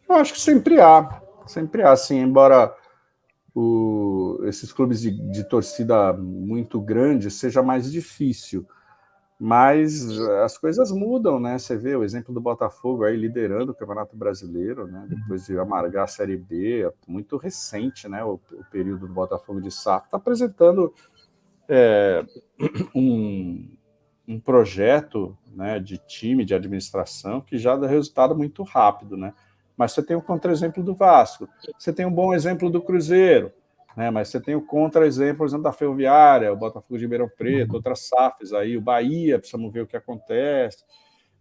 Eu acho que sempre há, sim, embora esses clubes de torcida muito grande seja mais difícil, mas as coisas mudam, né? Você vê o exemplo do Botafogo aí liderando o Campeonato Brasileiro, né? Depois de amargar a Série B, muito recente, né? O período do Botafogo de SAF está apresentando um projeto, né, de time, de administração, que já dá resultado muito rápido, né? Mas você tem o contra-exemplo do Vasco, você tem um bom exemplo do Cruzeiro, né? Mas você tem o contra-exemplo, por exemplo, da Ferroviária, o Botafogo de Ribeirão Preto, outras SAFs aí, o Bahia, precisamos ver o que acontece,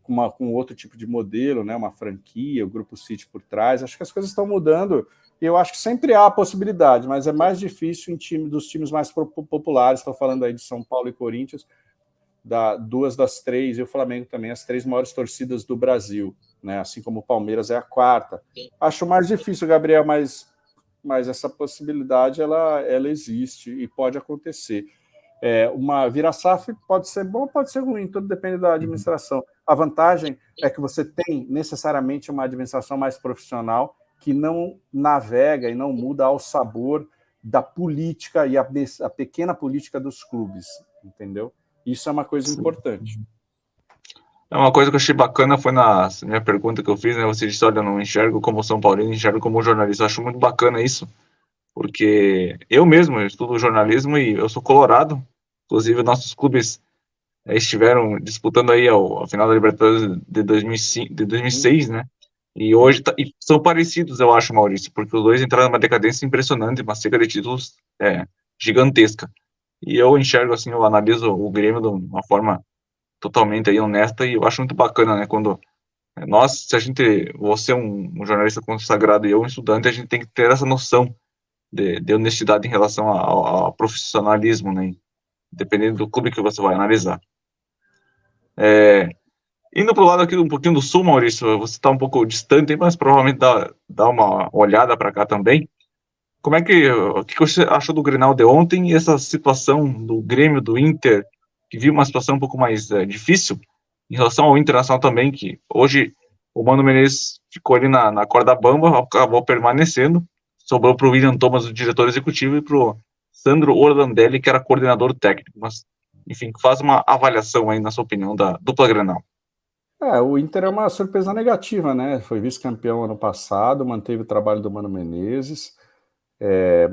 com outro tipo de modelo, né? Uma franquia, o Grupo City por trás. Acho que as coisas estão mudando e eu acho que sempre há a possibilidade, mas é mais difícil dos times mais populares. Estou falando aí de São Paulo e Corinthians, duas das 3, e o Flamengo também, as 3 maiores torcidas do Brasil, né? Assim como o Palmeiras é a 4ª. Acho mais difícil, Gabriel, mas mas essa possibilidade ela existe e pode acontecer. Uma vira-SAF pode ser bom, pode ser ruim, tudo depende da administração. A vantagem é que você tem necessariamente uma administração mais profissional que não navega e não muda ao sabor da política e a pequena política dos clubes, entendeu? Isso é uma coisa importante. Uma coisa que eu achei bacana foi na minha pergunta que eu fiz, né? Você disse, olha, eu não enxergo como São Paulino, enxergo como jornalista. Eu acho muito bacana isso, porque eu mesmo estudo jornalismo e eu sou colorado. Inclusive, nossos clubes estiveram disputando aí a final da Libertadores de 2005, de 2006, né? E hoje e são parecidos, eu acho, Maurício, porque os dois entraram numa decadência impressionante, uma seca de títulos gigantesca. E eu enxergo assim, eu analiso o Grêmio de uma forma totalmente aí honesta e eu acho muito bacana, né? Quando nós, se a gente, você é um jornalista consagrado e eu um estudante, a gente tem que ter essa noção de honestidade em relação ao profissionalismo, né? Dependendo do clube que você vai analisar. Indo para o lado aqui um pouquinho do sul, Maurício, você está um pouco distante, mas provavelmente dá uma olhada para cá também. Como é o que você achou do Grenal de ontem e essa situação do Grêmio, do Inter, que viu uma situação um pouco mais difícil em relação ao Internacional também, que hoje o Mano Menezes ficou ali na corda bamba, acabou permanecendo, sobrou para o William Thomas, o diretor executivo, e para o Sandro Orlandelli, que era coordenador técnico. Mas, enfim, faz uma avaliação aí, na sua opinião, da dupla Grenal. O Inter é uma surpresa negativa, né? Foi vice-campeão ano passado, manteve o trabalho do Mano Menezes.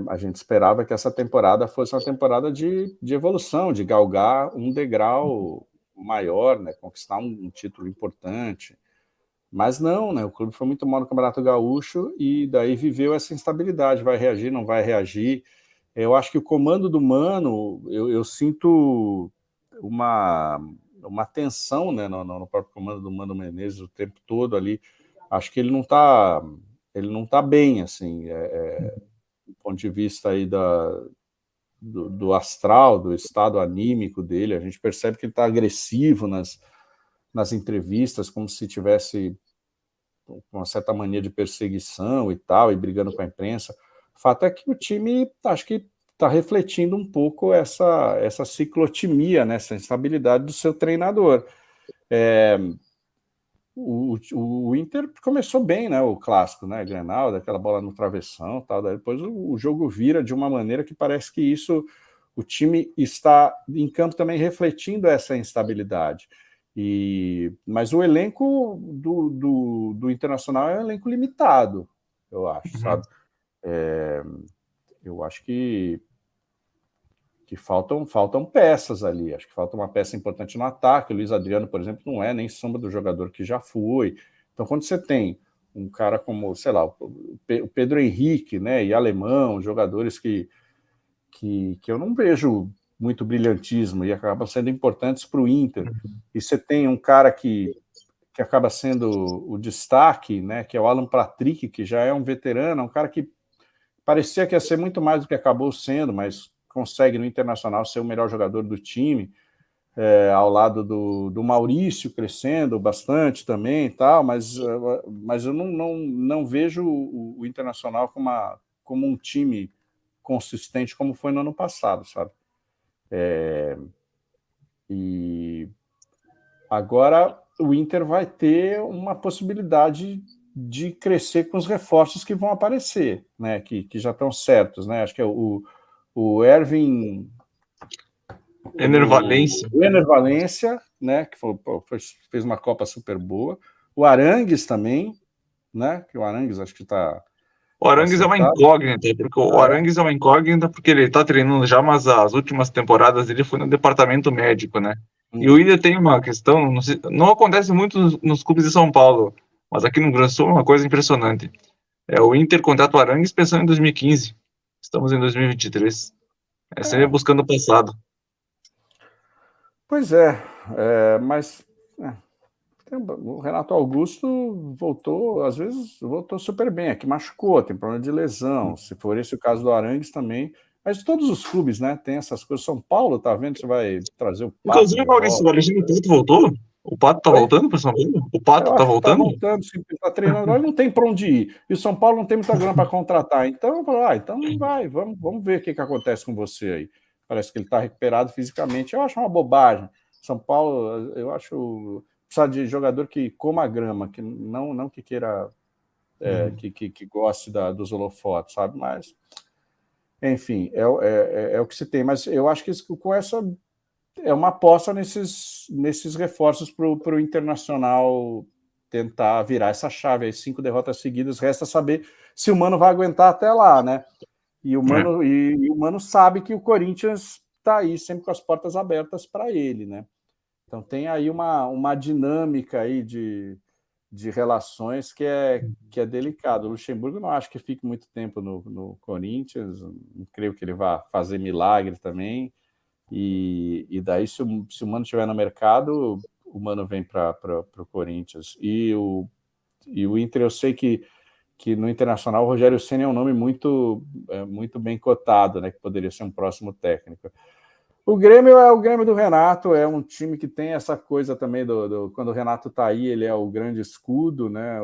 A gente esperava que essa temporada fosse uma temporada de evolução, de galgar um degrau maior, né? Conquistar um título importante. Mas não, né? O clube foi muito mal no Campeonato Gaúcho e daí viveu essa instabilidade. Vai reagir, não vai reagir? Eu acho que o comando do Mano, eu sinto uma tensão, né, no próprio comando do Mano Menezes o tempo todo ali. Acho que ele não tá bem, assim, do ponto de vista aí do astral, do estado anímico dele. A gente percebe que ele está agressivo nas entrevistas, como se tivesse uma certa mania de perseguição e tal, e brigando com a imprensa. O fato é que o time, acho que está refletindo um pouco essa ciclotimia, né, essa instabilidade do seu treinador. O Inter começou bem, né, o clássico, né, Grenal, daquela bola no travessão, tal, daí depois o jogo vira de uma maneira que parece que o time está em campo também refletindo essa instabilidade. Mas o elenco do Internacional é um elenco limitado, eu acho, sabe? Eu acho que faltam peças ali. Acho que falta uma peça importante no ataque. O Luiz Adriano, por exemplo, não é nem sombra do jogador que já foi. Então, quando você tem um cara como, sei lá, o Pedro Henrique, né, e Alemão, jogadores que eu não vejo muito brilhantismo e acabam sendo importantes para o Inter, e você tem um cara que acaba sendo o destaque, né, que é o Alan Patrick, que já é um veterano, um cara que parecia que ia ser muito mais do que acabou sendo, mas consegue no Internacional ser o melhor jogador do time, ao lado do Maurício crescendo bastante também e tal, mas eu não vejo o Internacional como um time consistente como foi no ano passado, sabe? E agora o Inter vai ter uma possibilidade de crescer com os reforços que vão aparecer, né? Que já estão certos, né? Acho que é o Ervin... Ener Valencia. O Ener Valencia, né? Que fez uma Copa super boa. O Arangues também, né? Que o Arangues acho que está... O Arangues é uma incógnita, porque o Arangues é uma incógnita porque ele está treinando já, mas as últimas temporadas ele foi no departamento médico, né? E o Inter tem uma questão, não acontece muito nos clubes de São Paulo, mas aqui no Rio Grande do Sul é uma coisa impressionante. O Inter contrata o Arangues pensando em 2015. Estamos em 2023. Sempre buscando o passado. Pois mas o Renato Augusto voltou, às vezes voltou super bem, aqui machucou, tem problema de lesão, se for esse o caso do Arangues também, mas todos os clubes, né, tem essas coisas. São Paulo, tá vendo, você vai trazer o Pato. Inclusive, Maurício, o Alexandre Pato voltou? O Pato tá Oi? voltando para São Paulo? O Pato Eu tá acho que está voltando? voltando, sim, está treinando agora, não tem para onde ir. E o São Paulo não tem muita grana para contratar. Então, eu falo, então não vai, vamos ver o que acontece com você aí. Parece que ele está recuperado fisicamente. Eu acho uma bobagem. São Paulo, eu acho, precisa de jogador que coma a grama, que não que queira, que goste dos holofotes, sabe? Mas, enfim, é o que se tem. Mas eu acho que com essa é uma aposta nesses reforços para o Internacional tentar virar essa chave aí, 5 derrotas seguidas, resta saber se o Mano vai aguentar até lá, né? E o É. Mano sabe que o Corinthians está aí sempre com as portas abertas para ele, né? Então tem aí uma dinâmica aí de relações que é delicado. O Luxemburgo não acho que fique muito tempo no Corinthians, não creio que ele vá fazer milagre também. E daí, se o Mano estiver no mercado, o Mano vem para o Corinthians. E o Inter, eu sei que no Internacional o Rogério Ceni é um nome muito bem cotado, né, que poderia ser um próximo técnico. O Grêmio é o Grêmio do Renato, é um time que tem essa coisa também quando o Renato está aí, ele é o grande escudo, né,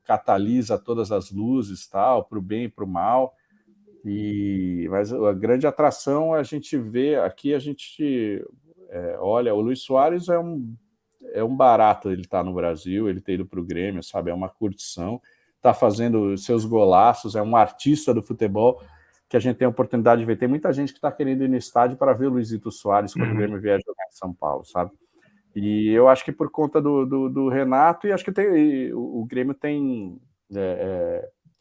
catalisa todas as luzes, tal, para o bem e para o mal. Mas a grande atração a gente vê aqui, olha, o Luis Soares é um barato ele estar no Brasil, ele ter ido para o Grêmio, sabe? É uma curtição, está fazendo seus golaços, é um artista do futebol que a gente tem a oportunidade de ver. Tem muita gente que está querendo ir no estádio para ver o Luizito Soares quando o Grêmio vier jogar em São Paulo, sabe? E eu acho que por conta do Renato, e acho que o Grêmio tem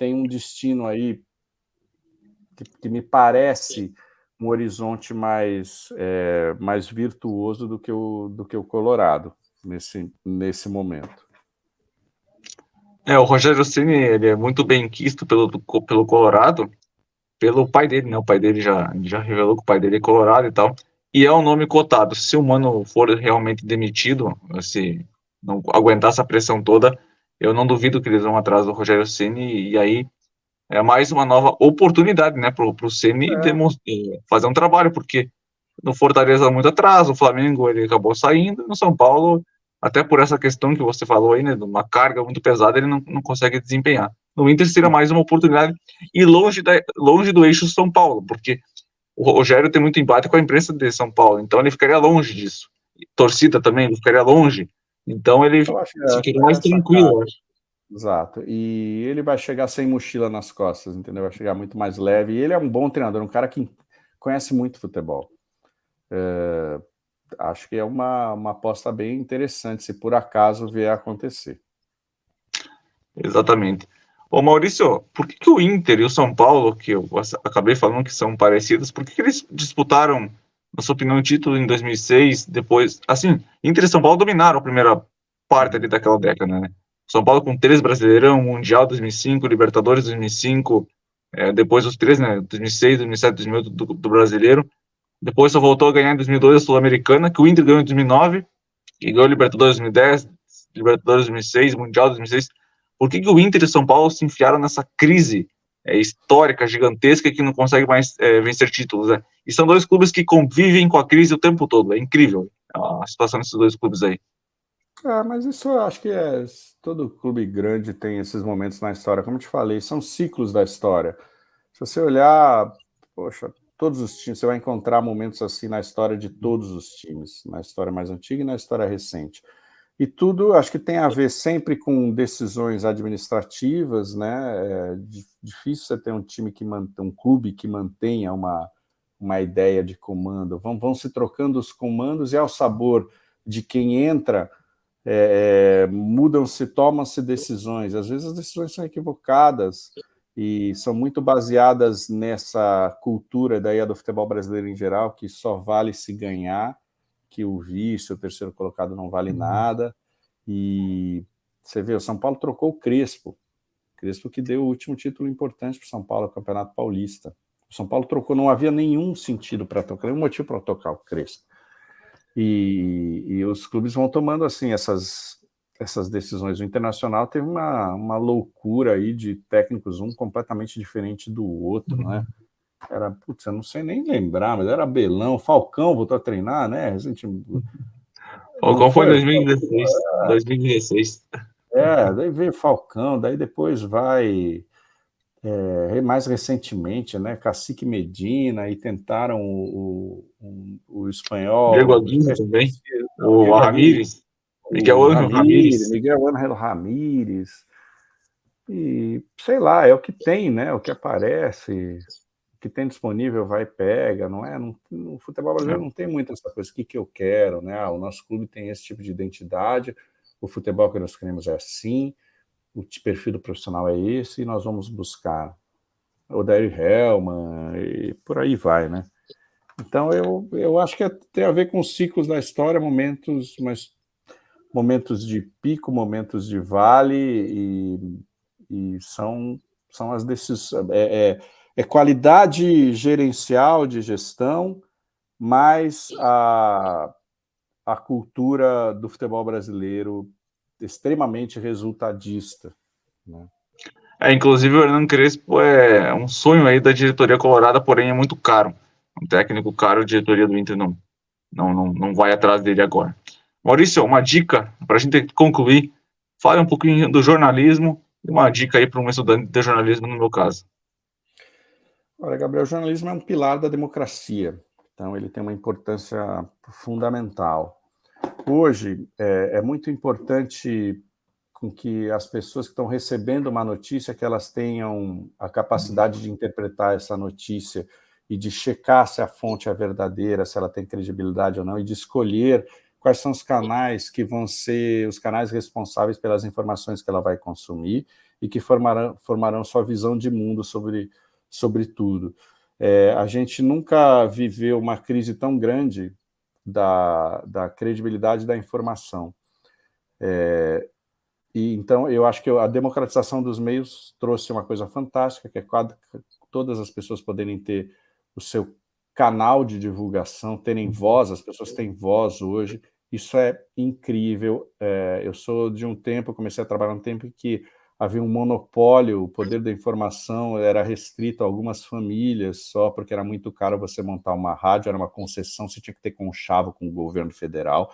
um destino aí que me parece um horizonte mais virtuoso do que o Colorado nesse momento. O Rogério Ceni, ele é muito bem quisto pelo Colorado, pelo pai dele, né? O pai dele já revelou que o pai dele é colorado e tal. E é um nome cotado. Se o Mano for realmente demitido, se não aguentar essa pressão toda, eu não duvido que eles vão atrás do Rogério Ceni e aí é mais uma nova oportunidade, né, pro Ceni fazer um trabalho, porque no Fortaleza muito atrás, o Flamengo ele acabou saindo, no São Paulo, até por essa questão que você falou aí, né, de uma carga muito pesada, ele não consegue desempenhar. No Inter seria mais uma oportunidade e longe do eixo São Paulo, porque o Rogério tem muito embate com a imprensa de São Paulo, então ele ficaria longe disso. Torcida também, ele ficaria longe. Então ele Eu acho que ficaria mais essa tranquilo, cara. eu acho. Exato. E ele vai chegar sem mochila nas costas, entendeu? Vai chegar muito mais leve. E ele é um bom treinador, um cara que conhece muito futebol. Acho que é uma aposta bem interessante, se por acaso vier a acontecer. Exatamente. Ô Maurício, por que o Inter e o São Paulo, que eu acabei falando que são parecidos, por que eles disputaram, na sua opinião, o título em 2006, depois, assim, Inter e São Paulo dominaram a primeira parte ali daquela década, né? São Paulo com 3 Brasileirão, Mundial 2005, Libertadores 2005, depois os 3, né, 2006, 2007, 2008 do Brasileiro, depois só voltou a ganhar em 2002 a Sul-Americana, que o Inter ganhou em 2009, e ganhou Libertadores 2010, Libertadores 2006, Mundial 2006. Por que o Inter e São Paulo se enfiaram nessa crise histórica, gigantesca, que não consegue mais vencer títulos? Né? E são dois clubes que convivem com a crise o tempo todo. É incrível a situação desses dois clubes aí. Mas isso eu acho que todo clube grande tem esses momentos na história. Como eu te falei, são ciclos da história. Se você olhar, poxa, todos os times, você vai encontrar momentos assim na história de todos os times, na história mais antiga e na história recente. E tudo, acho que tem a ver sempre com decisões administrativas, né? É difícil você ter um clube que mantenha uma ideia de comando. Vão se trocando os comandos e ao sabor de quem entra, mudam-se, tomam-se decisões. Às vezes as decisões são equivocadas e são muito baseadas nessa cultura daí do futebol brasileiro em geral, que só vale se ganhar, que o vice, o terceiro colocado não vale nada. E você vê, o São Paulo trocou o Crespo que deu o último título importante para o São Paulo, o Campeonato Paulista. O São Paulo trocou, não havia nenhum sentido para trocar, nenhum motivo para trocar o Crespo. E os clubes vão tomando assim essas decisões. O Internacional teve uma loucura aí de técnicos, um completamente diferente do outro, né? Eu não sei nem lembrar, mas era Abelão, Falcão voltou a treinar, né? Ou Não qual foi foi? 2016? 2016. Daí veio Falcão, daí depois vai, mais recentemente, né, Cacique Medina, e tentaram o Diego espanhol, Aguirre também. O Diego Aguirre, Ramírez. o Miguel Ángel Ramírez, Ramírez. Miguel Ángel Ramírez, e sei lá, é o que tem, né, o que aparece, o que tem disponível vai e pega, não é? No futebol brasileiro não tem muito essa coisa, o que eu quero, né? O nosso clube tem esse tipo de identidade, o futebol que nós queremos é assim, o perfil do profissional é esse, e nós vamos buscar o Daryl Hellman, e por aí vai, né? Então, eu acho que tem a ver com os ciclos da história, momentos de pico, momentos de vale, e são as decisões. É qualidade gerencial de gestão, mais a cultura do futebol brasileiro extremamente resultadista, né? Inclusive o Hernan Crespo é um sonho aí da diretoria colorada, porém é muito caro. Um técnico caro, a diretoria do Inter não vai atrás dele agora. Maurício, uma dica para a gente concluir. Fale um pouquinho do jornalismo e uma dica aí para um estudante de jornalismo, no meu caso. Olha, Gabriel, o jornalismo é um pilar da democracia, então ele tem uma importância fundamental. Hoje, é muito importante com que as pessoas que estão recebendo uma notícia, que elas tenham a capacidade de interpretar essa notícia e de checar se a fonte é verdadeira, se ela tem credibilidade ou não, e de escolher quais são os canais que vão ser os canais responsáveis pelas informações que ela vai consumir e que formarão sua visão de mundo sobre tudo. A gente nunca viveu uma crise tão grande da credibilidade da informação. E então eu acho que a democratização dos meios trouxe uma coisa fantástica, que é todas as pessoas poderem ter o seu canal de divulgação, terem voz, as pessoas têm voz hoje, isso é incrível. Eu sou de um tempo, comecei a trabalhar num tempo em que havia um monopólio, o poder da informação era restrito a algumas famílias só, porque era muito caro você montar uma rádio, era uma concessão, você tinha que ter conchavo com o governo federal.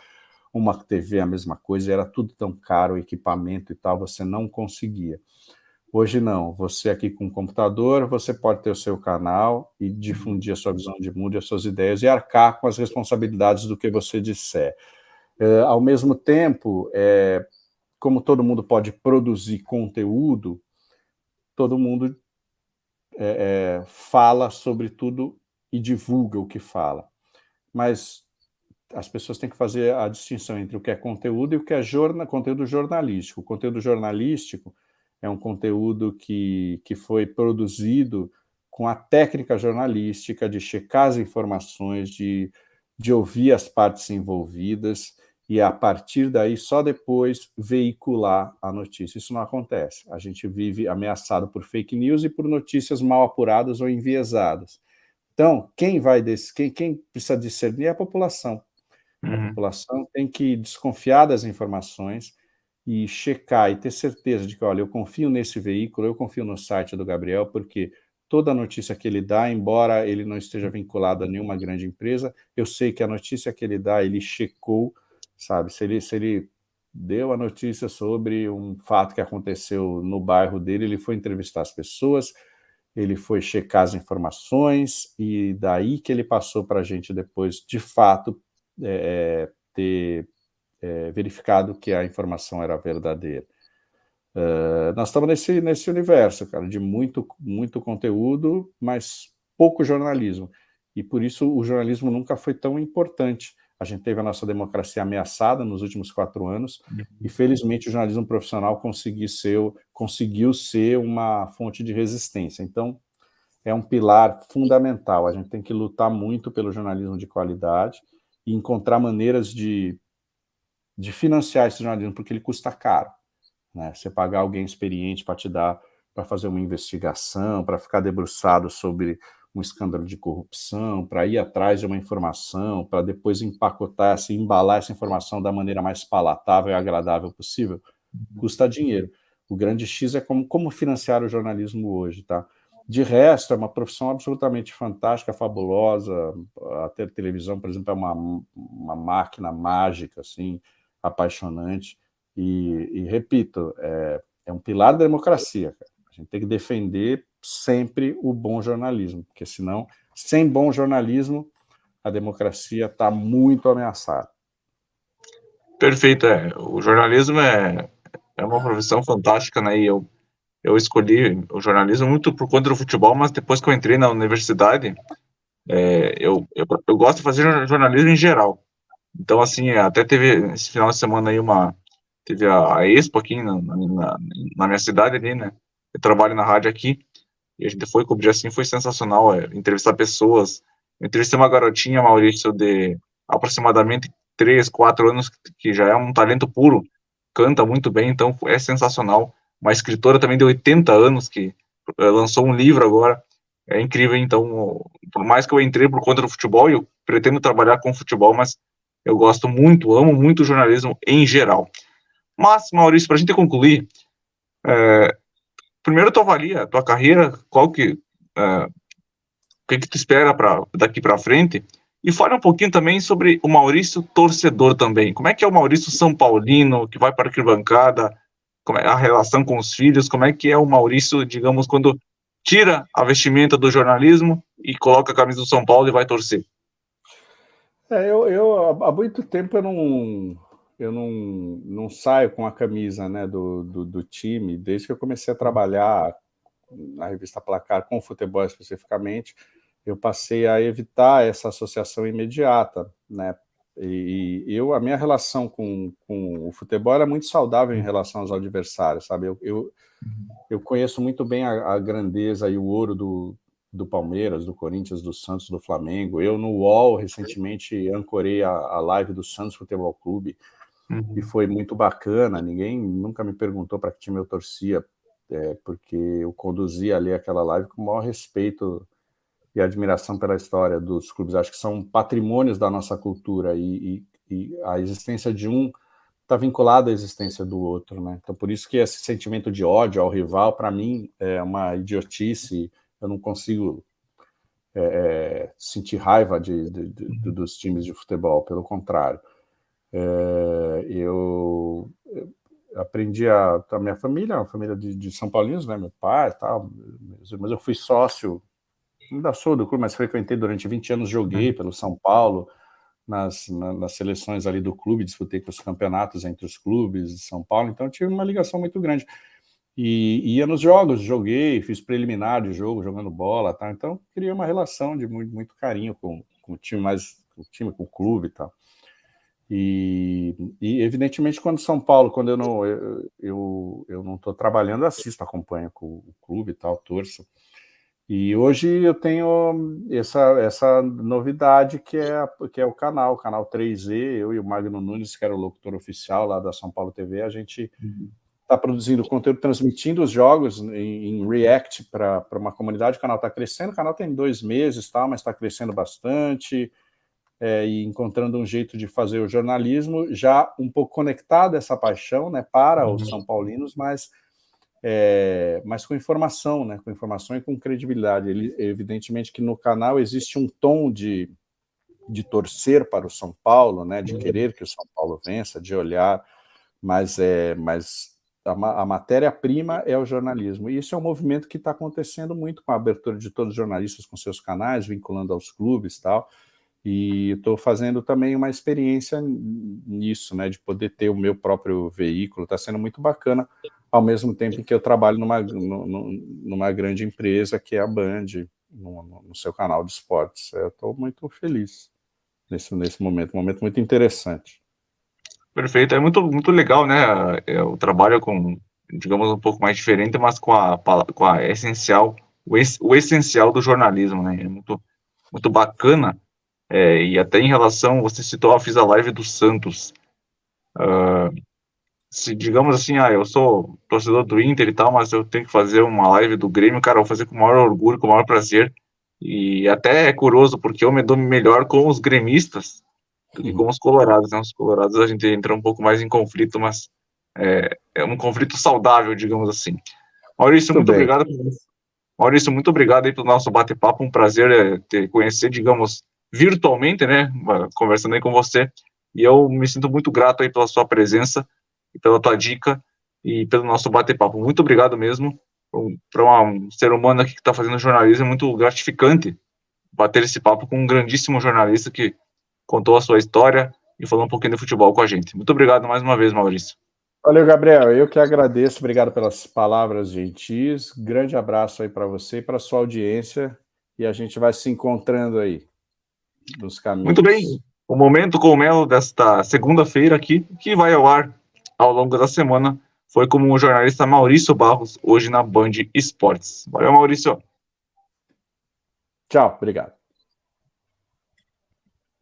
Uma TV a mesma coisa, era tudo tão caro, o equipamento e tal, você não conseguia. Hoje não, você aqui com o computador, você pode ter o seu canal e difundir a sua visão de mundo e as suas ideias e arcar com as responsabilidades do que você disser. Ao mesmo tempo, como todo mundo pode produzir conteúdo, todo mundo fala sobre tudo e divulga o que fala. Mas as pessoas têm que fazer a distinção entre o que é conteúdo e o que é conteúdo jornalístico. O conteúdo jornalístico é um conteúdo que foi produzido com a técnica jornalística de checar as informações, de ouvir as partes envolvidas e, a partir daí, só depois veicular a notícia. Isso não acontece. A gente vive ameaçado por fake news e por notícias mal apuradas ou enviesadas. Então, quem precisa discernir é a população. A população tem que desconfiar das informações e checar e ter certeza de que, olha, eu confio nesse veículo, eu confio no site do Gabriel, porque toda notícia que ele dá, embora ele não esteja vinculado a nenhuma grande empresa, eu sei que a notícia que ele dá, ele checou, sabe? Se ele deu a notícia sobre um fato que aconteceu no bairro dele, ele foi entrevistar as pessoas, ele foi checar as informações, e daí que ele passou para a gente depois, de fato, ter verificado que a informação era verdadeira. Nós estamos nesse universo, cara, de muito, muito conteúdo, mas pouco jornalismo. E por isso o jornalismo nunca foi tão importante. A gente teve a nossa democracia ameaçada nos últimos 4 anos, e felizmente o jornalismo profissional conseguiu ser uma fonte de resistência. Então, é um pilar fundamental. A gente tem que lutar muito pelo jornalismo de qualidade e encontrar maneiras de financiar esse jornalismo, porque ele custa caro, né? Você pagar alguém experiente para te dar, para fazer uma investigação, para ficar debruçado sobre um escândalo de corrupção, para ir atrás de uma informação, para depois empacotar, assim, embalar essa informação da maneira mais palatável e agradável possível, custa dinheiro. O grande X é como financiar o jornalismo hoje, tá? De resto, é uma profissão absolutamente fantástica, fabulosa. A televisão, por exemplo, é uma máquina mágica, assim, apaixonante. E repito, é um pilar da democracia, cara. A gente tem que defender sempre o bom jornalismo, porque senão, sem bom jornalismo, a democracia está muito ameaçada. Perfeito, o jornalismo é uma profissão fantástica, né, e eu escolhi o jornalismo muito por conta do futebol, mas depois que eu entrei na universidade, eu gosto de fazer jornalismo em geral. Então, assim, até teve esse final de semana aí teve a Expo aqui na minha cidade ali, né? Eu trabalho na rádio aqui, e a gente foi cobrir assim, foi sensacional, entrevistar pessoas. Eu entrevistei uma garotinha, Maurício, de aproximadamente 3, 4 anos, que já é um talento puro, canta muito bem, então é sensacional. Uma escritora também de 80 anos, que lançou um livro agora, é incrível. Então, por mais que eu entrei por conta do futebol, eu pretendo trabalhar com futebol, mas eu gosto muito, amo muito o jornalismo em geral. Mas, Maurício, para a gente concluir, primeiro tu avalia a tua carreira, o que tu espera daqui para frente, e fala um pouquinho também sobre o Maurício torcedor também. Como é que é o Maurício São Paulino, que vai para a arquibancada, como é a relação com os filhos, como é que é o Maurício, digamos, quando tira a vestimenta do jornalismo e coloca a camisa do São Paulo e vai torcer? Há muito tempo eu não saio com a camisa, né, do time, desde que eu comecei a trabalhar na revista Placar com futebol especificamente, eu passei a evitar essa associação imediata, né? A minha relação com o futebol era muito saudável em relação aos adversários, sabe? Eu conheço muito bem a grandeza e o ouro do Palmeiras, do Corinthians, do Santos, do Flamengo. Eu, no UOL, recentemente ancorei a live do Santos Futebol Clube, e foi muito bacana. Ninguém nunca me perguntou para que time eu torcia, porque eu conduzia ali aquela live com o maior respeito e admiração pela história dos clubes. Acho que são patrimônios da nossa cultura, e a existência de um está vinculada à existência do outro, né? Então, por isso que esse sentimento de ódio ao rival, para mim, é uma idiotice. Eu não consigo sentir raiva dos times de futebol, pelo contrário. Eu aprendi a minha família, uma família de São Paulinos, né? Meu pai e tal, mas eu fui sócio, ainda sou do clube, mas frequentei durante 20 anos, joguei pelo São Paulo, nas seleções ali do clube, disputei com os campeonatos entre os clubes de São Paulo, então tive uma ligação muito grande. E ia nos jogos, joguei, fiz preliminar de jogo, jogando bola, tá? Então criei uma relação de muito, muito carinho com o time, com o clube e tal. E evidentemente, quando São Paulo, quando eu não estou trabalhando, assisto, acompanho com o clube e tal, torço. E hoje eu tenho essa novidade que é o canal 3Z, eu e o Magno Nunes, que era o locutor oficial lá da São Paulo TV, a gente está produzindo conteúdo, transmitindo os jogos em React para uma comunidade. O canal está crescendo, o canal tem 2 meses, tá, mas está crescendo bastante, e encontrando um jeito de fazer o jornalismo já um pouco conectado a essa paixão, né, para os são paulinos, mas com informação, né? Com informação e com credibilidade. Evidentemente que no canal existe um tom de torcer para o São Paulo, né? De querer que o São Paulo vença, de olhar, mas a matéria-prima é o jornalismo. E isso é um movimento que está acontecendo muito com a abertura de todos os jornalistas com seus canais, vinculando aos clubes e tal. E estou fazendo também uma experiência nisso, né? De poder ter o meu próprio veículo. Está sendo muito bacana, ao mesmo tempo em que eu trabalho numa grande empresa, que é a Band, no seu canal de esportes. Eu estou muito feliz nesse momento, um momento muito interessante. Perfeito, é muito, muito legal, né? Eu trabalho com, digamos, um pouco mais diferente, mas com a essencial, o essencial do jornalismo, né? É muito, muito bacana. E até em relação, você citou, fiz a live do Santos. Se digamos assim, eu sou torcedor do Inter e tal, mas eu tenho que fazer uma live do Grêmio, cara, eu vou fazer com o maior orgulho, com o maior prazer. E até é curioso, porque eu me dou melhor com os gremistas do que com os colorados, né? Os colorados a gente entra um pouco mais em conflito, mas é um conflito saudável, digamos assim. Maurício, muito obrigado Maurício, muito obrigado aí pelo nosso bate-papo, um prazer te conhecer, digamos, virtualmente, né, conversando aí com você, e eu me sinto muito grato aí pela sua presença, e pela tua dica, e pelo nosso bate-papo. Muito obrigado mesmo, para um ser humano aqui que está fazendo jornalismo, é muito gratificante bater esse papo com um grandíssimo jornalista que contou a sua história e falou um pouquinho de futebol com a gente. Muito obrigado mais uma vez, Maurício. Valeu, Gabriel. Eu que agradeço. Obrigado pelas palavras gentis. Grande abraço aí para você e para sua audiência. E a gente vai se encontrando aí nos caminhos. Muito bem. O Momento com o Melo desta segunda-feira aqui, que vai ao ar ao longo da semana, foi como o jornalista Maurício Barros, hoje na Band Esportes. Valeu, Maurício. Tchau, obrigado.